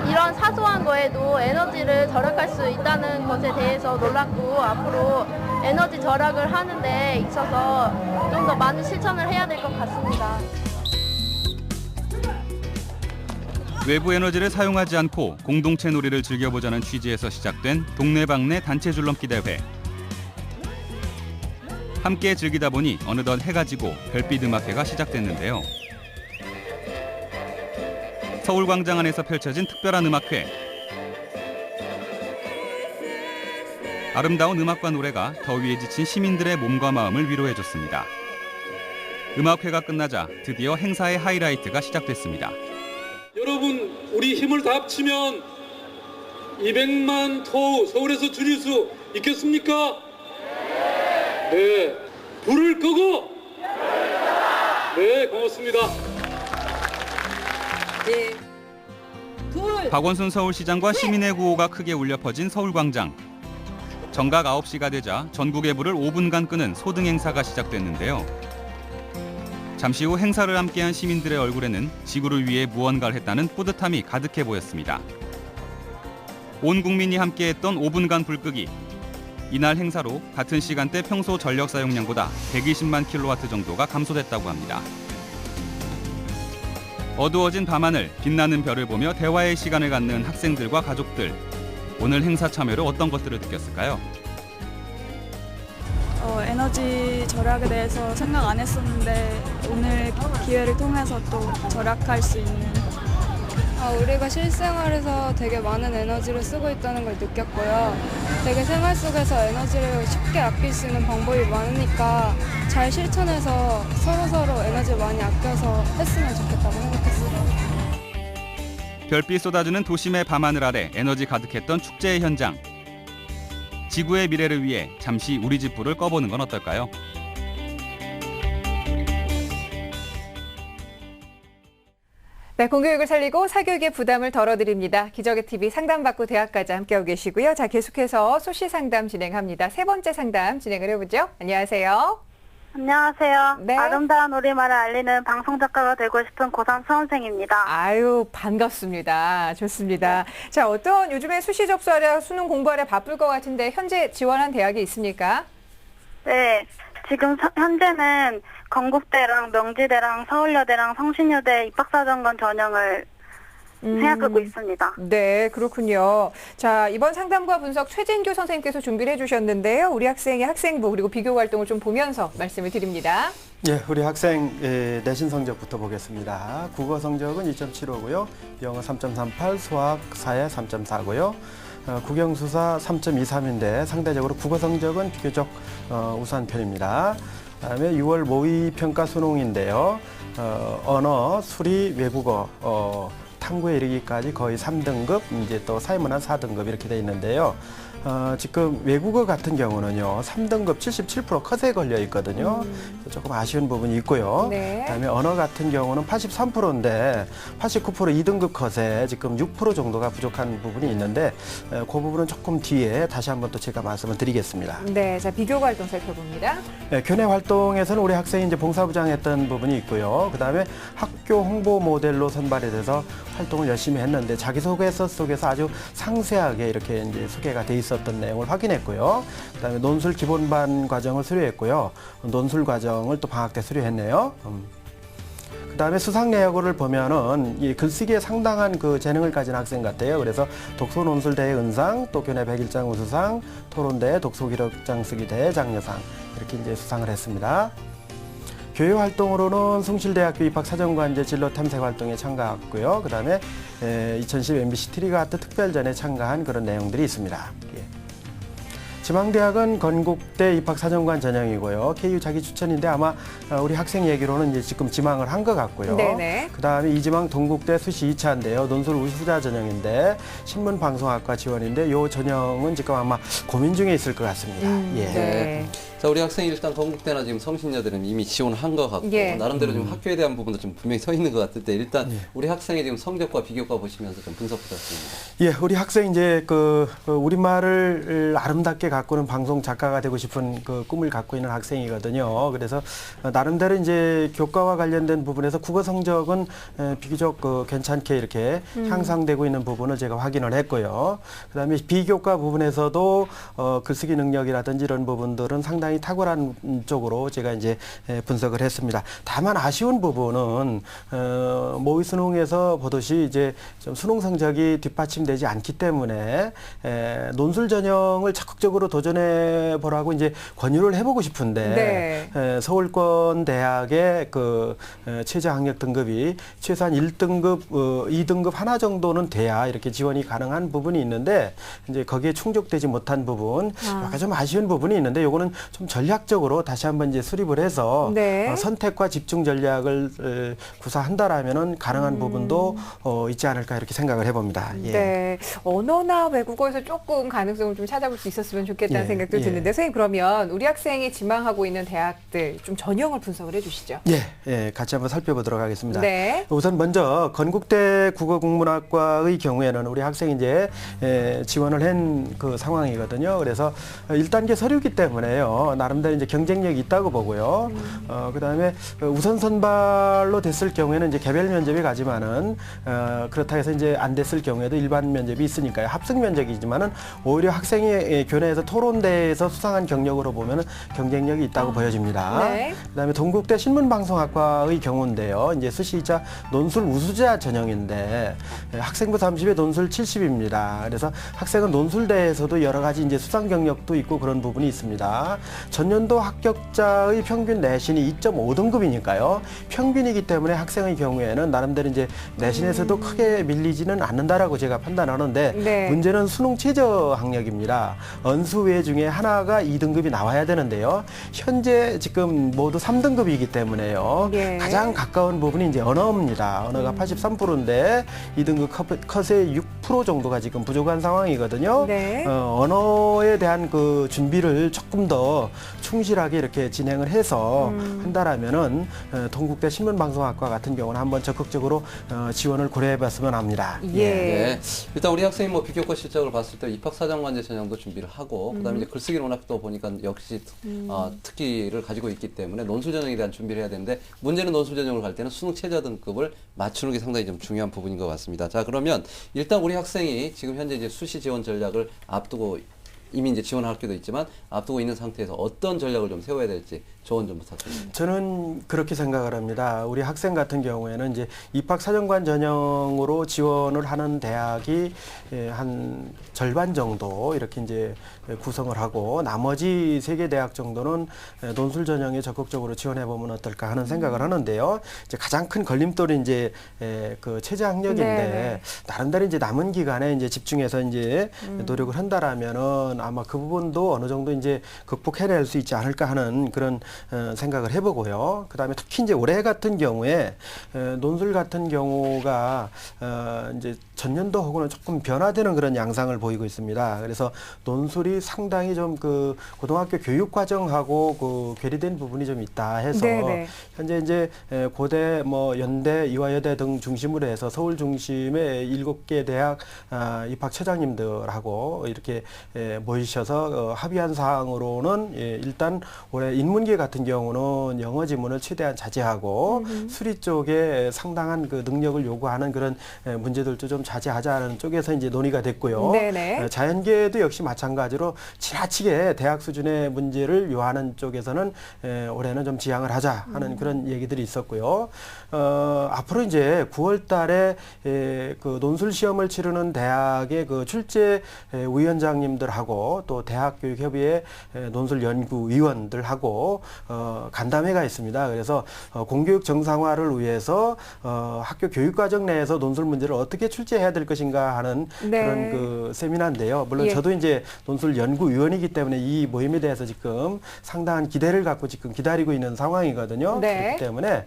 이런 사소한 거에도 에너지를 절약할 수 있다는 것에 대해서 놀랐고 앞으로 에너지 절약을 하는 데 있어서 좀 더 많은 실천을 해야 될 것 같습니다. 외부 에너지를 사용하지 않고 공동체 놀이를 즐겨보자는 취지에서 시작된 동네방네 단체 줄넘기 대회. 함께 즐기다 보니 어느덧 해가 지고 별빛 음악회가 시작됐는데요. 서울광장 안에서 펼쳐진 특별한 음악회. 아름다운 음악과 노래가 더위에 지친 시민들의 몸과 마음을 위로해줬습니다. 음악회가 끝나자 드디어 행사의 하이라이트가 시작됐습니다. 여러분, 우리 힘을 다 합치면 200만 토우 서울에서 줄일 수 있겠습니까? 네. 불을 끄고. 네, 고맙습니다. 박원순 서울시장과 시민의 구호가 크게 울려 퍼진 서울광장. 정각 9시가 되자 전국의 불을 5분간 끄는 소등 행사가 시작됐는데요. 잠시 후 행사를 함께한 시민들의 얼굴에는 지구를 위해 무언가를 했다는 뿌듯함이 가득해 보였습니다. 온 국민이 함께했던 5분간 불끄기. 이날 행사로 같은 시간대 평소 전력 사용량보다 120만 킬로와트 정도가 감소됐다고 합니다. 어두워진 밤하늘, 빛나는 별을 보며 대화의 시간을 갖는 학생들과 가족들. 오늘 행사 참여로 어떤 것들을 느꼈을까요? 에너지 절약에 대해서 생각 안 했었는데 오늘 기회를 통해서 또 절약할 수 있는 우리가 실생활에서 되게 많은 에너지를 쓰고 있다는 걸 느꼈고요. 되게 생활 속에서 에너지를 쉽게 아낄 수 있는 방법이 많으니까 잘 실천해서 서로서로 에너지를 많이 아껴서 했으면 좋겠다고 생각했어요. 별빛 쏟아주는 도심의 밤하늘 아래 에너지 가득했던 축제의 현장. 지구의 미래를 위해 잠시 우리 집 불을 꺼보는 건 어떨까요? 네, 공교육을 살리고 사교육의 부담을 덜어드립니다. 기적의 TV 상담받고 대학까지 함께하고 계시고요. 자, 계속해서 수시 상담 진행합니다. 세 번째 상담 진행을 해보죠. 안녕하세요. 안녕하세요. 네. 아름다운 우리말을 알리는 방송작가가 되고 싶은 고3 수험생입니다. 아유, 반갑습니다. 좋습니다. 자, 어떤 요즘에 수시 접수하랴 수능 공부하랴 바쁠 것 같은데 현재 지원한 대학이 있습니까? 네, 지금 현재는 건국대랑 명지대랑 서울여대랑 성신여대 입학사정관 전형을 생각하고 있습니다. 네, 그렇군요. 자, 이번 상담과 분석 최진규 선생님께서 준비를 해주셨는데요. 우리 학생의 학생부 그리고 비교 활동을 좀 보면서 말씀을 드립니다. 예, 우리 학생 내신 성적부터 보겠습니다. 국어 성적은 2.75고요. 영어 3.38, 수학, 사회 3.4고요. 국영수사 3.23인데 상대적으로 국어 성적은 비교적 우수한 편입니다. 그다음에 6월 모의평가 수능인데요. 언어, 수리, 외국어, 탐구에 이르기까지 거의 3등급, 이제 또 사회문화 4등급 이렇게 돼 있는데요. 지금 외국어 같은 경우는요, 3등급 77% 컷에 걸려 있거든요. 조금 아쉬운 부분이 있고요. 네. 그다음에 언어 같은 경우는 83%인데 89% 2등급 컷에 지금 6% 정도가 부족한 부분이 있는데 그 부분은 조금 뒤에 다시 한번 또 제가 말씀을 드리겠습니다. 네, 자, 비교 활동 살펴봅니다. 네, 교내 활동에서는 우리 학생이 이제 봉사부장 했던 부분이 있고요. 그다음에 학교 홍보 모델로 선발이 돼서 활동을 열심히 했는데 자기소개서 속에서 아주 상세하게 이렇게 이제 소개가 돼 있었던 내용을 확인했고요. 그다음에 논술 기본반 과정을 수료했고요. 논술 과정을 또 방학 때 수료했네요. 그다음에 수상 내역을 보면은 이 글쓰기에 상당한 그 재능을 가진 학생 같아요. 그래서 독서 논술 대회 은상, 또 교내 100일장 우수상, 토론대회 독서 기록장 쓰기 대회 장려상 이렇게 이제 수상을 했습니다. 교육 활동으로는 숭실대학교 입학사정관제 진로 탐색 활동에 참가했고요. 그다음에 2010 MBC 트리가트 특별전에 참가한 그런 내용들이 있습니다. 예. 지망대학은 건국대 입학사정관 전형이고요. KU 자기 추천인데 아마 우리 학생 얘기로는 이제 지금 지망을 한 것 같고요. 네네. 그다음에 이지망 동국대 수시 2차인데요. 논술 우수자 전형인데 신문방송학과 지원인데 이 전형은 지금 아마 고민 중에 있을 것 같습니다. 예. 네. 자, 우리 학생이 일단 건국대나 지금 성신여대는 이미 지원한 것 같고 예. 나름대로 좀 학교에 대한 부분도 좀 분명히 서 있는 것 같은데 일단 우리 학생의 지금 성적과 비교과 보시면서 좀 분석 부탁드립니다. 예, 우리 학생 이제 그 우리말을 아름답게 가꾸는 방송 작가가 되고 싶은 그 꿈을 갖고 있는 학생이거든요. 그래서 나름대로 이제 교과와 관련된 부분에서 국어 성적은 비교적 괜찮게 이렇게 향상되고 있는 부분을 제가 확인을 했고요. 그다음에 비교과 부분에서도 글쓰기 능력이라든지 이런 부분들은 상당히 탁월한 쪽으로 제가 이제 분석을 했습니다. 다만 아쉬운 부분은 모의 수능에서 보듯이 이제 좀 수능 성적이 뒷받침되지 않기 때문에 논술 전형을 적극적으로 도전해 보라고 이제 권유를 해보고 싶은데 서울권 대학의 그 최저 학력 등급이 최소한 1등급, 2등급 하나 정도는 돼야 이렇게 지원이 가능한 부분이 있는데 이제 거기에 충족되지 못한 부분, 약간 좀 아쉬운 부분이 있는데 요거는 좀 전략적으로 다시 한번 이제 수립을 해서 선택과 집중 전략을 구사한다라면은 가능한 부분도 있지 않을까 이렇게 생각을 해봅니다. 예. 네, 언어나 외국어에서 조금 가능성을 좀 찾아볼 수 있었으면 좋겠다는 생각도 드는데 선생님 그러면 우리 학생이 지망하고 있는 대학들 좀 전형을 분석을 해주시죠. 예, 같이 한번 살펴보도록 하겠습니다. 네. 우선 먼저 건국대 국어국문학과의 경우에는 우리 학생이 이제 지원을 한 그 상황이거든요. 그래서 1단계 서류이기 때문에요. 나름대로 이제 경쟁력이 있다고 보고요. 그다음에 우선 선발로 됐을 경우에는 이제 개별 면접이 가지만은 그렇다 해서 이제 안 됐을 경우에도 일반 면접이 있으니까요. 합승 면접이지만은 오히려 학생이 교내에서 토론대에서 수상한 경력으로 보면은 경쟁력이 있다고 보여집니다. 네. 그다음에 동국대 신문방송학과의 경우인데요. 이제 수시 2차 논술 우수자 전형인데 학생부 30에 논술 70입니다. 그래서 학생은 논술대에서도 여러 가지 이제 수상 경력도 있고 그런 부분이 있습니다. 전년도 합격자의 평균 내신이 2.5등급이니까요. 평균이기 때문에 학생의 경우에는 나름대로 이제 내신에서도 크게 밀리지는 않는다라고 제가 판단하는데 문제는 수능 최저 학력입니다. 양수외 중에 하나가 2등급이 나와야 되는데요. 현재 지금 모두 3등급이기 때문에요. 예. 가장 가까운 부분이 이제 언어입니다. 언어가 83%인데 2등급 컷의 6% 정도가 지금 부족한 상황이거든요. 네. 언어에 대한 그 준비를 조금 더 충실하게 이렇게 진행을 해서 한다라면은 동국대 신문방송학과 같은 경우는 한번 적극적으로 지원을 고려해봤으면 합니다. 예. 네. 일단 우리 학생이 뭐 비교과 실적을 봤을 때 입학사정관제 전형도 준비를 하고 그다음에 이제 글쓰기를 워낙 또 보니까 역시 특기를 가지고 있기 때문에 논술 전형에 대한 준비를 해야 되는데 문제는 논술 전형을 갈 때는 수능 최저 등급을 맞추는 게 상당히 좀 중요한 부분인 것 같습니다. 자, 그러면 일단 우리 학생이 지금 현재 이제 수시 지원 전략을 앞두고 이미 이제 지원할 학교도 있지만 앞두고 있는 상태에서 어떤 전략을 좀 세워야 될지 조언 좀 부탁드립니다. 저는 그렇게 생각을 합니다. 우리 학생 같은 경우에는 이제 입학사정관 전형으로 지원을 하는 대학이 한 절반 정도 이렇게 이제 구성을 하고 나머지 3개 대학 정도는 논술 전형에 적극적으로 지원해 보면 어떨까 하는 생각을 하는데요. 이제 가장 큰 걸림돌이 이제 그 체제 학력인데 네네. 나름대로 이제 남은 기간에 이제 집중해서 이제 노력을 한다라면은 아마 그 부분도 어느 정도 이제 극복해낼 수 있지 않을까 하는 그런 생각을 해보고요. 그다음에 특히 이제 올해 같은 경우에 논술 같은 경우가 이제 전년도하고는 조금 변화되는 그런 양상을 보이고 있습니다. 그래서 논술이 상당히 좀 그 고등학교 교육 과정하고 그 괴리된 부분이 좀 있다 해서 네네. 현재 이제 고대, 뭐 연대, 이화여대 등 중심으로 해서 서울 중심의 7개 대학 입학처장님들하고 이렇게 모이셔서 합의한 사항으로는 일단 올해 인문계 같은 경우는 영어 지문을 최대한 자제하고 수리 쪽에 상당한 그 능력을 요구하는 그런 문제들도 좀 자제하자는 쪽에서 이제 논의가 됐고요. 네네. 자연계도 역시 마찬가지로 지나치게 대학 수준의 문제를 요하는 쪽에서는 올해는 좀 지양을 하자 하는 그런 얘기들이 있었고요. 앞으로 이제 9월 달에 그 논술 시험을 치르는 대학의 그 출제 위원장님들하고 또 대학교육협의회 논술 연구위원들하고 간담회가 있습니다. 그래서 공교육 정상화를 위해서 학교 교육과정 내에서 논술 문제를 어떻게 출제해야 될 것인가 하는 네. 그런 그 세미나인데요. 물론 예. 저도 이제 논술 연구위원이기 때문에 이 모임에 대해서 지금 상당한 기대를 갖고 지금 기다리고 있는 상황이거든요. 네. 그렇기 때문에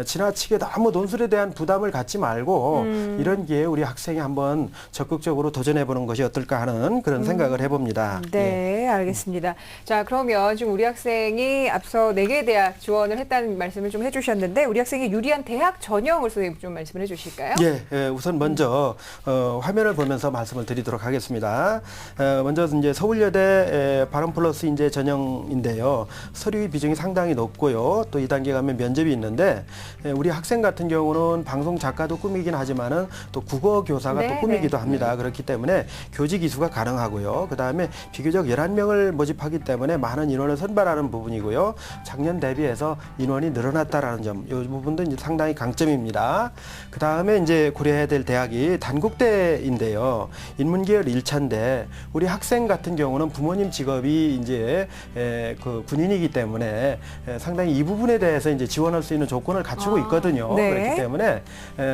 지나치게 너무 논술에 대한 부담을 갖지 말고 이런 기회에 우리 학생이 한번 적극적으로 도전해보는 것이 어떨까 하는 그런 생각을 해봅니다. 네, 알겠습니다. 자, 그러면 지금 우리 학생이 앞서 4개 대학 지원을 했다는 말씀을 좀 해주셨는데 우리 학생이 유리한 대학 전형을 선생님 좀 말씀을 해주실까요? 예, 우선 먼저 화면을 보면서 말씀을 드리도록 하겠습니다. 먼저 이제 서울여대 발언 플러스 인재 전형인데요. 서류 비중이 상당히 높고요. 또 2단계 가면 면접이 있는데 우리 학생 같은 경우는 방송 작가도 꿈이긴 하지만은 또 국어 교사가 네, 또 꿈이기도 합니다. 그렇기 때문에 교직 이수가 가능하고요. 그다음에 비교적 11명을 모집하기 때문에 많은 인원을 선발하는 부분이고요. 작년 대비해서 인원이 늘어났다라는 점, 이 부분도 이제 상당히 강점입니다. 그다음에 이제 고려해야 될 대학이 단국대인데요. 인문계열 1차인데 우리 학생 같은 경우는 부모님 직업이 이제 그 군인이기 때문에 상당히 이 부분에 대해서 이제 지원할 수 있는 조건을 갖추고 있거든요. 네. 그렇기 때문에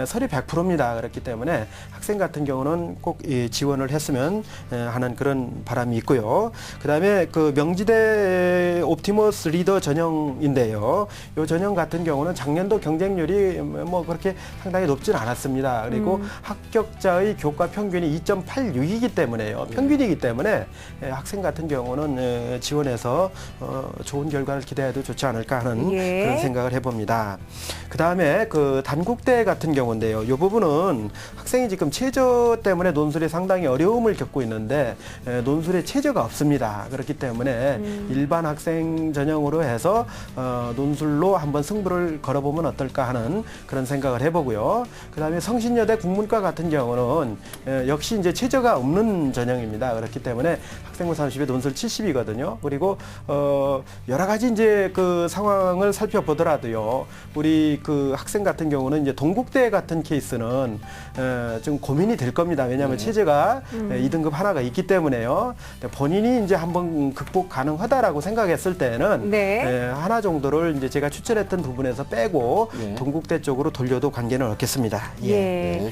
서류 100%입니다. 그렇기 때문에 학생 같은 경우는 꼭 지원을 했으면 하는 그런 바람이 있고요. 그다음에 그 명지대 옵티머스 리더 전형인데요. 이 전형 같은 경우는 작년도 경쟁률이 뭐 그렇게 상당히 높진 않았습니다. 그리고 합격자의 교과 평균이 2.86이기 때문에요. 평균이기 때문에 학생 같은 경우는 지원해서 좋은 결과를 기대해도 좋지 않을까 하는 예. 그런 생각을 해봅니다. 그다음에 그 단국대 같은 경우인데요. 이 부분은 학생이 지금 최저 때문에 논술에 상당히 어려움을 겪고 있는데 논술에 최저가 없습니다. 그렇기 때문에 일반 학생 전형으로 해서 논술로 한번 승부를 걸어보면 어떨까 하는 그런 생각을 해보고요. 그다음에 성신여대 국문과 같은 경우는 역시 이제 최저가 없는 전형입니다. 그렇기 때문에 학생부 30에 논술 70이거든요. 그리고 여러 가지 이제 그 상황을 살펴보더라도요. 우리 그 학생 같은 경우는 이제 동국대 같은 케이스는 좀 고민이 될 겁니다. 왜냐하면 체제가 2등급 하나가 있기 때문에요. 본인이 이제 한번 극복 가능하다라고 생각했을 때는 네. 하나 정도를 이제 제가 추천했던 부분에서 빼고 네. 동국대 쪽으로 돌려도 관계는 없겠습니다. 예.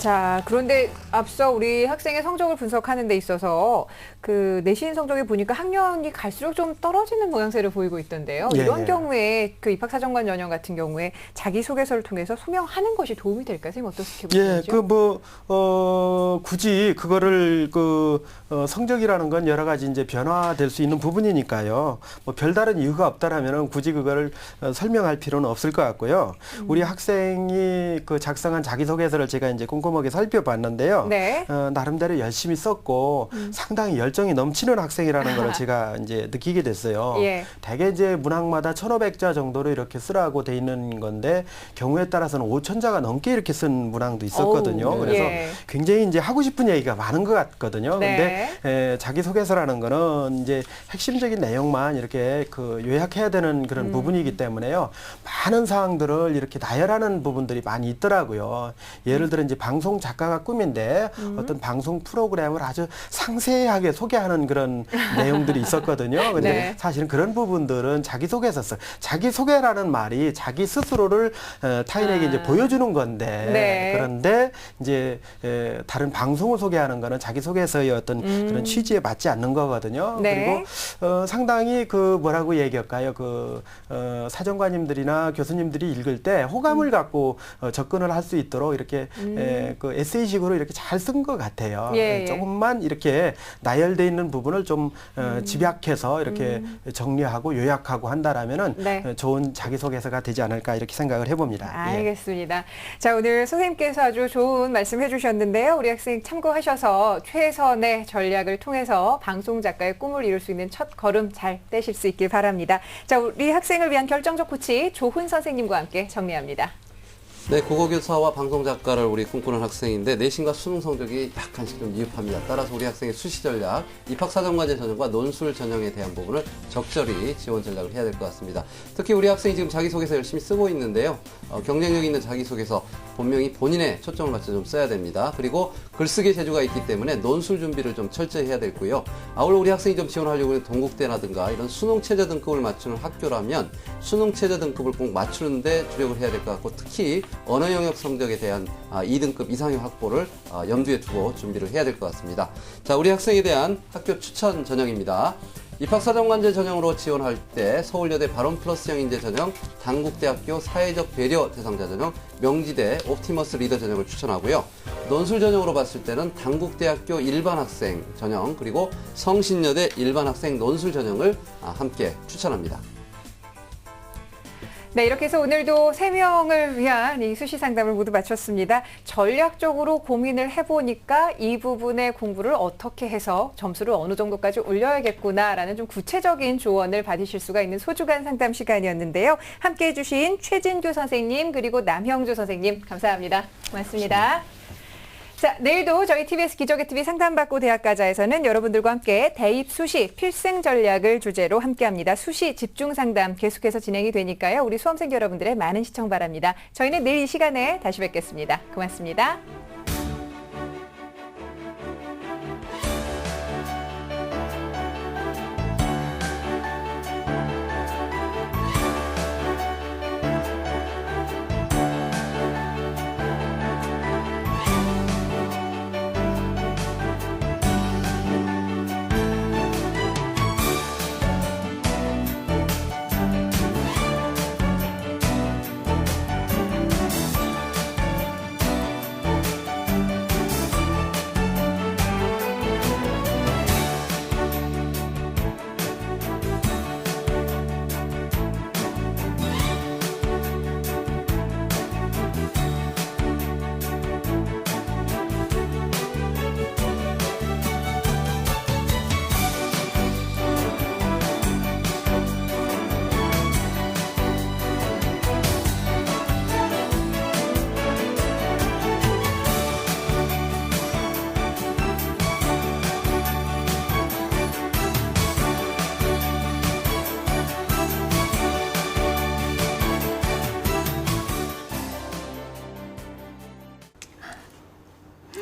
자, 그런데 앞서 우리 학생의 성적을 분석하는 데 있어서 그 내신 성적에 보니까 학년이 갈수록 좀 떨어지는 모양새를 보이고 있던데요. 예, 이런 예. 경우에 그 입학사정관 전형 같은 경우에 자기소개서를 통해서 소명하는 것이 도움이 될까요? 선생님 어떻게 보시죠? 굳이 그거를 성적이라는 건 여러 가지 이제 변화될 수 있는 부분이니까요. 뭐 별다른 이유가 없다라면은 굳이 그거를 설명할 필요는 없을 것 같고요. 우리 학생이 그 작성한 자기소개서를 제가 이제 꼼꼼하게 살펴봤는데요. 네. 나름대로 열심히 썼고 상당히 열정이 넘치는 학생이라는 걸 제가 이제 느끼게 됐어요. 예. 대개 이제 문항마다 1,500자 정도로 이렇게 쓰라고 돼 있는 건데 경우에 따라서는 5,000자가 넘게 이렇게 쓴 문항도 있었거든요. 오, 그래서 예. 굉장히 이제 하고 싶은 얘기가 많은 것 같거든요. 네. 근데 자기소개서라는 거는 이제 핵심적인 내용만 이렇게 요약해야 되는 그런 부분이기 때문에요. 많은 사항들을 이렇게 나열하는 부분들이 많이 있더라고요. 예를 들어 이제 방송 작가가 꿈인데 어떤 방송 프로그램을 아주 상세하게 소개하는 그런 내용들이 있었거든요. 근데 네. 사실은 그런 부분들은 자기소개서 자기소개라는 말이 자기 스스로를 타인에게 이제 보여주는 건데 네. 그런데 이제 다른 방송을 소개하는 거는 자기소개서의 어떤 그런 취지에 맞지 않는 거거든요. 네. 그리고 상당히 뭐라고 얘기할까요? 사정관님들이나 교수님들이 읽을 때 호감을 갖고 접근을 할 수 있도록 이렇게 에세이식으로 이렇게 잘 쓴 것 같아요. 예. 조금만 이렇게 나열돼 있는 부분을 좀 집약해서 이렇게 정리하고 요약하고 한다라면은 네. 좋은 자기소개서가 되지 않을까 이렇게 생각을 해봅니다. 예. 알겠습니다. 자, 오늘 선생님께서 아주 좋은 말씀 해주셨는데요. 우리 학생 참고하셔서 최선의 전략을 통해서 방송 작가의 꿈을 이룰 수 있는 첫 걸음 잘 떼실 수 있길 바랍니다. 자, 우리 학생을 위한 결정적 코치 조훈 선생님과 함께 정리합니다. 네, 국어교사와 방송작가를 우리 꿈꾸는 학생인데 내신과 수능 성적이 약간씩 좀 미흡합니다. 따라서 우리 학생의 수시 전략, 입학사정관제 전형과 논술 전형에 대한 부분을 적절히 지원 전략을 해야 될 것 같습니다. 특히 우리 학생이 지금 자기소개서 열심히 쓰고 있는데요. 경쟁력 있는 자기소개서 분명히 본인의 초점을 맞춰 좀 써야 됩니다. 그리고 글쓰기 재주가 있기 때문에 논술 준비를 좀 철저히 해야 되고요. 아울러 우리 학생이 좀 지원하려고 하는 동국대라든가 이런 수능 최저 등급을 맞추는 학교라면 수능 최저 등급을 꼭 맞추는데 주력을 해야 될 것 같고 특히 언어 영역 성적에 대한 2등급 이상의 확보를 염두에 두고 준비를 해야 될 것 같습니다. 자, 우리 학생에 대한 학교 추천 전형입니다. 입학사정관제 전형으로 지원할 때 서울여대 발언플러스형 인재 전형, 단국대학교 사회적 배려 대상자 전형, 명지대 옵티머스 리더 전형을 추천하고요. 논술 전형으로 봤을 때는 단국대학교 일반학생 전형 그리고 성신여대 일반학생 논술 전형을 함께 추천합니다. 네, 이렇게 해서 오늘도 3명을 위한 이 수시 상담을 모두 마쳤습니다. 전략적으로 고민을 해보니까 이 부분의 공부를 어떻게 해서 점수를 어느 정도까지 올려야겠구나라는 좀 구체적인 조언을 받으실 수가 있는 소중한 상담 시간이었는데요. 함께해 주신 최진규 선생님 그리고 남형주 선생님 감사합니다. 고맙습니다. 자, 내일도 저희 TBS 기적의 TV 상담받고 대학가자에서는 여러분들과 함께 대입 수시 필승 전략을 주제로 함께합니다. 수시 집중 상담 계속해서 진행이 되니까요. 우리 수험생 여러분들의 많은 시청 바랍니다. 저희는 내일 이 시간에 다시 뵙겠습니다. 고맙습니다.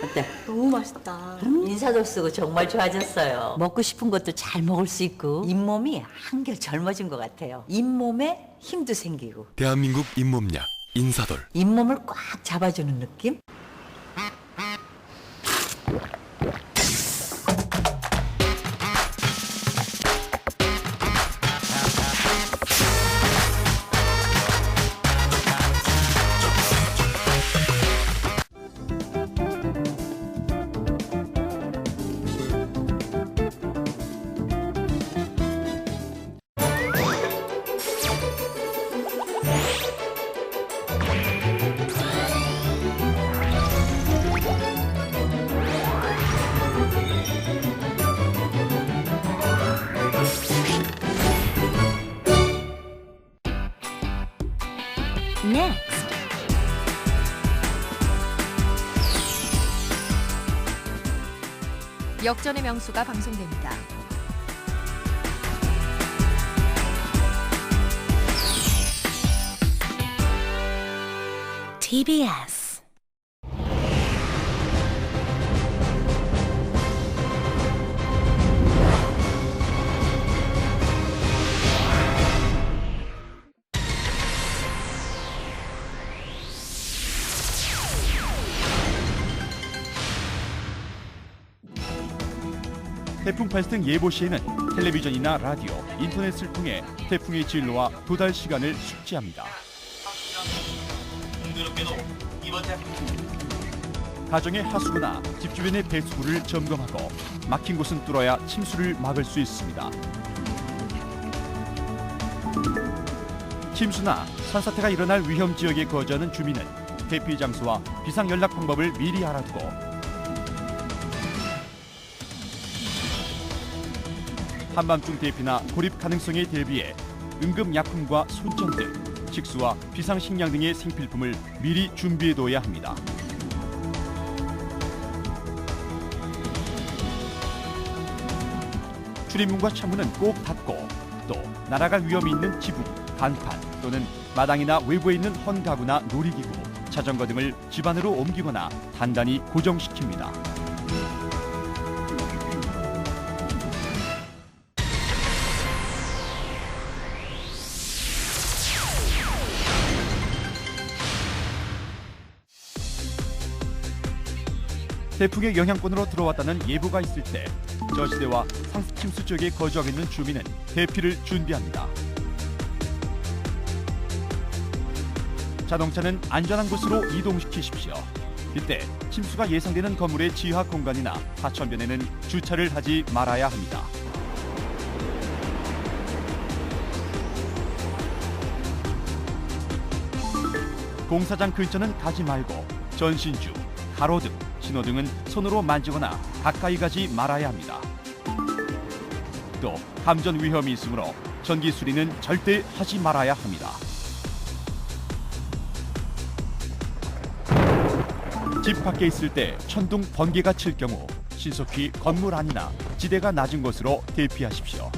어때? 너무 맛있다. 인사도 쓰고 정말 좋아졌어요. 먹고 싶은 것도 잘 먹을 수 있고 잇몸이 한결 젊어진 것 같아요. 잇몸에 힘도 생기고. 대한민국 잇몸약 인사돌. 잇몸을 꽉 잡아주는 느낌? 역전의 명수가 방송됩니다. TBS 태풍 발생 예보 시에는 텔레비전이나 라디오, 인터넷을 통해 태풍의 진로와 도달 시간을 숙지합니다. 가정의 하수구나 집 주변의 배수구를 점검하고 막힌 곳은 뚫어야 침수를 막을 수 있습니다. 침수나 산사태가 일어날 위험 지역에 거주하는 주민은 대피 장소와 비상 연락 방법을 미리 알아두고 한밤중 대피나 고립 가능성에 대비해 응급약품과 손전 등 식수와 비상식량 등의 생필품을 미리 준비해둬야 합니다. 출입문과 창문은 꼭 닫고 또 날아갈 위험이 있는 지붕, 간판 또는 마당이나 외부에 있는 헌가구나 놀이기구, 자전거 등을 집 안으로 옮기거나 단단히 고정시킵니다. 태풍의 영향권으로 들어왔다는 예보가 있을 때 저시대와 상습침수 지역에 거주하고 있는 주민은 대피를 준비합니다. 자동차는 안전한 곳으로 이동시키십시오. 이때 침수가 예상되는 건물의 지하 공간이나 하천변에는 주차를 하지 말아야 합니다. 공사장 근처는 가지 말고 전신주, 가로등, 신호등은 손으로 만지거나 가까이 가지 말아야 합니다. 또 감전 위험이 있으므로 전기 수리는 절대 하지 말아야 합니다. 집 밖에 있을 때 천둥, 번개가 칠 경우 신속히 건물 안이나 지대가 낮은 곳으로 대피하십시오.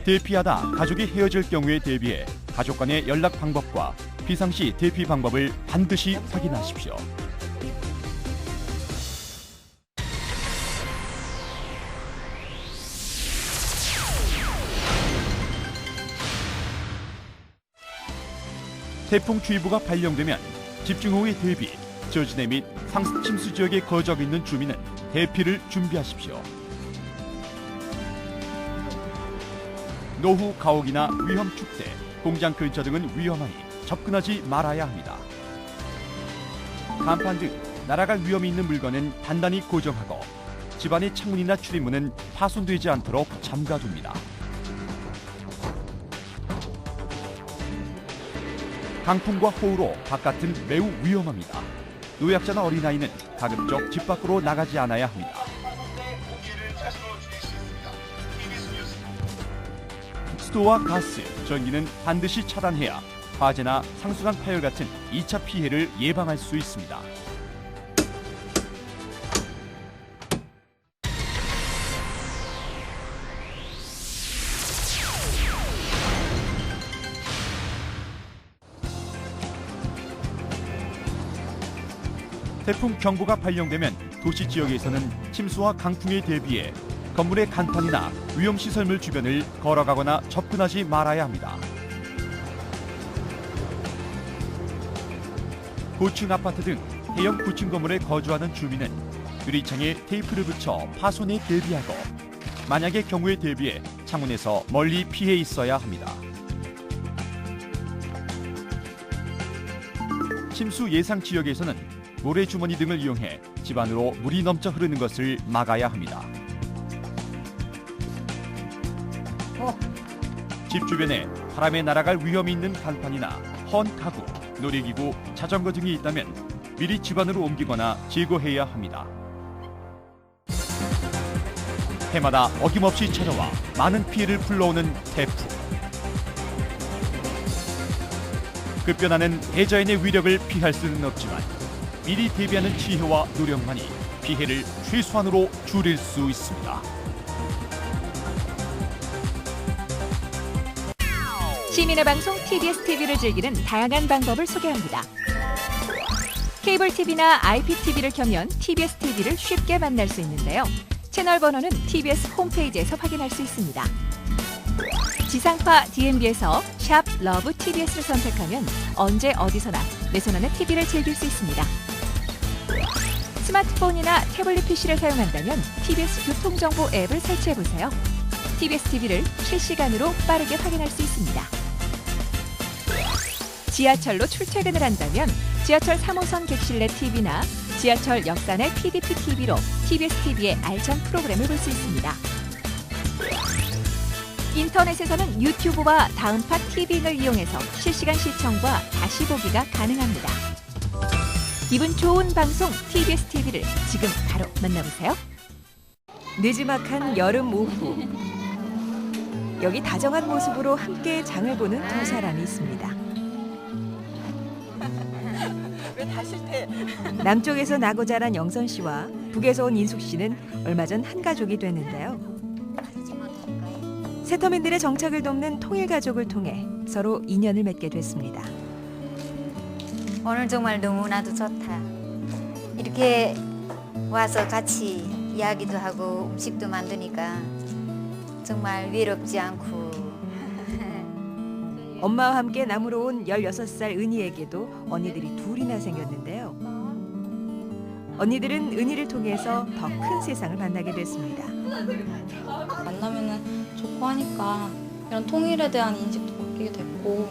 대피하다 가족이 헤어질 경우에 대비해 가족 간의 연락 방법과 비상시 대피 방법을 반드시 확인하십시오. 태풍주의보가 발령되면 집중호우에 대비 저지대 및 상습침수 지역에 거주하고 있는 주민은 대피를 준비하십시오. 노후 가옥이나 위험 축대, 공장 근처 등은 위험하니 접근하지 말아야 합니다. 간판 등 날아갈 위험이 있는 물건은 단단히 고정하고 집안의 창문이나 출입문은 파손되지 않도록 잠가둡니다. 강풍과 호우로 바깥은 매우 위험합니다. 노약자나 어린아이는 가급적 집 밖으로 나가지 않아야 합니다. 수도와 가스, 전기는 반드시 차단해야 화재나 상수관 파열 같은 2차 피해를 예방할 수 있습니다. 태풍 경보가 발령되면 도시 지역에서는 침수와 강풍에 대비해 건물의 간판이나 위험시설물 주변을 걸어가거나 접근하지 말아야 합니다. 고층 아파트 등 대형 구층 건물에 거주하는 주민은 유리창에 테이프를 붙여 파손에 대비하고 만약의 경우에 대비해 창문에서 멀리 피해 있어야 합니다. 침수 예상 지역에서는 모래주머니 등을 이용해 집 안으로 물이 넘쳐 흐르는 것을 막아야 합니다. 집 주변에 바람에 날아갈 위험이 있는 간판이나 헌 가구, 놀이기구, 자전거 등이 있다면 미리 집 안으로 옮기거나 제거해야 합니다. 해마다 어김없이 찾아와 많은 피해를 불러오는 태풍. 급변하는 대자연의 위력을 피할 수는 없지만 미리 대비하는 지혜와 노력만이 피해를 최소한으로 줄일 수 있습니다. 시민의 방송 TBS TV를 즐기는 다양한 방법을 소개합니다. 케이블 TV나 IPTV를 켜면 TBS TV를 쉽게 만날 수 있는데요. 채널 번호는 TBS 홈페이지에서 확인할 수 있습니다. 지상파 DMB에서 샵 러브 TBS를 선택하면 언제 어디서나 내 손 안에 TV를 즐길 수 있습니다. 스마트폰이나 태블릿 PC를 사용한다면 TBS 교통정보 앱을 설치해보세요. TBS TV를 실시간으로 빠르게 확인할 수 있습니다. 지하철로 출퇴근을 한다면 지하철 3호선 객실 내 TV나 지하철 역사 내 PDP TV로 TBS TV의 알찬 프로그램을 볼 수 있습니다. 인터넷에서는 유튜브와 다운팟 TV를 이용해서 실시간 시청과 다시 보기가 가능합니다. 기분 좋은 방송 TBS TV를 지금 바로 만나보세요. 느지막한 여름 오후, 여기 다정한 모습으로 함께 장을 보는 두 사람이 있습니다. 남쪽에서 나고 자란 영선 씨와 북에서 온 인숙 씨는 얼마 전 한 가족이 됐는데요. 새터민들의 정착을 돕는 통일가족을 통해 서로 인연을 맺게 됐습니다. 오늘 정말 너무나도 좋다. 이렇게 와서 같이 이야기도 하고 음식도 만드니까 정말 외롭지 않고. 엄마와 함께 남으로 온 16살 은희에게도 언니들이 둘이나 생겼는데요. 언니들은 은희를 통해서 더 큰 세상을 만나게 됐습니다. 만나면은 좋고 하니까 이런 통일에 대한 인식도 바뀌게 됐고,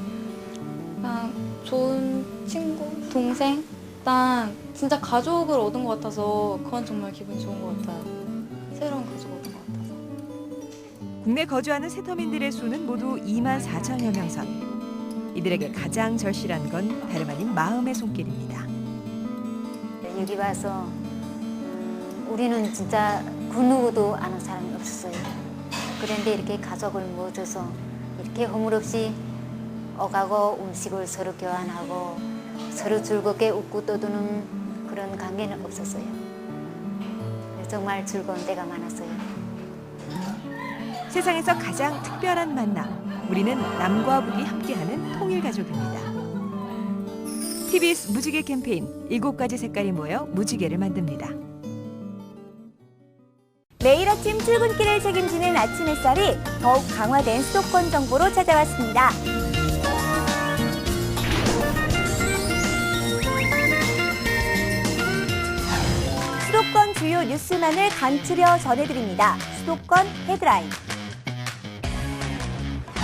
그냥 좋은 친구, 동생, 일단 진짜 가족을 얻은 것 같아서 그건 정말 기분이 좋은 것 같아요. 새로운 가족 얻은 것 같아서. 국내 거주하는 새터민들의 수는 모두 24,000여 명 선. 이들에게 가장 절실한 건 다름 아닌 마음의 손길입니다. 여기 와서 우리는 진짜 그 누구도 아는 사람이 없었어요. 그런데 이렇게 가족을 모아줘서 이렇게 허물없이 오가고 음식을 서로 교환하고 서로 즐겁게 웃고 떠드는 그런 관계는 없었어요. 정말 즐거운 때가 많았어요. 세상에서 가장 특별한 만남, 우리는 남과 북이 함께하는 통일가족입니다. TBS 무지개 캠페인 7가지 색깔이 모여 무지개를 만듭니다. 매일 아침 출근길을 책임지는 아침 햇살이 더욱 강화된 수도권 정보로 찾아왔습니다. 수도권 주요 뉴스만을 간추려 전해드립니다. 수도권 헤드라인.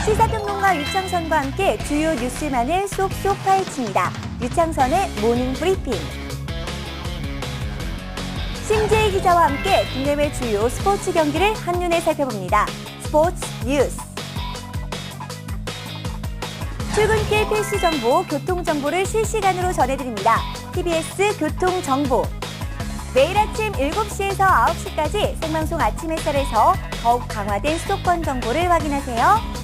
시사평론가 유창선과 함께 주요 뉴스만을 쏙쏙 파헤칩니다. 유창선의 모닝 브리핑. 심재희 기자와 함께 국내외 주요 스포츠 경기를 한눈에 살펴봅니다. 스포츠 뉴스. 출근길 필수 정보, 교통 정보를 실시간으로 전해드립니다. TBS 교통정보. 매일 아침 7시에서 9시까지 생방송 아침 햇살에서 더욱 강화된 수도권 정보를 확인하세요.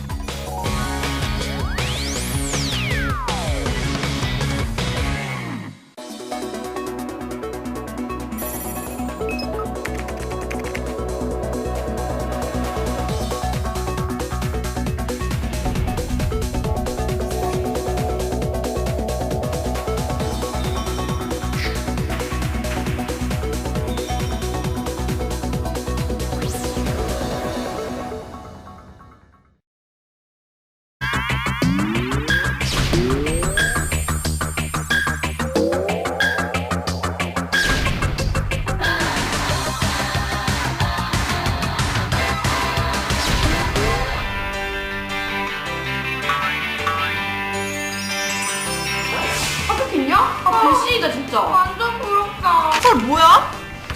배신이다 진짜. 완전 부럽다. 헐 뭐야?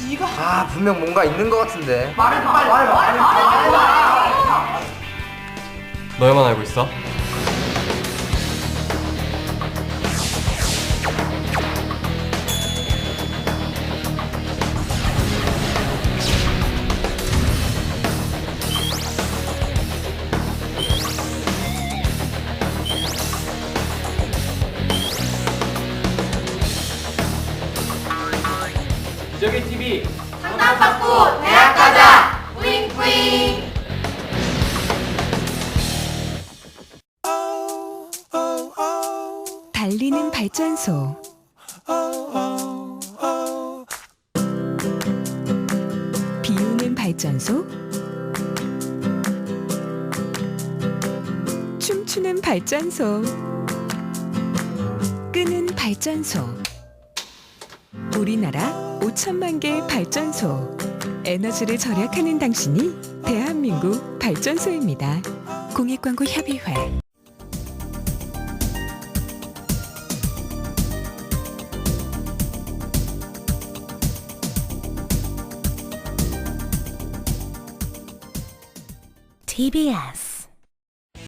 네가. 아 분명 뭔가 있는 것 같은데. 말해봐 빨리. 말해봐. 너야만 알고 있어? TV 상담받고 대학 가자. 뿌잉뿌잉. 달리는 발전소. 비우는 발전소. 춤추는 발전소. 끄는 발전소. 우리나라 5천만 개의 발전소. 에너지를 절약하는 당신이 대한민국 발전소입니다. 공익광고협의회. TBS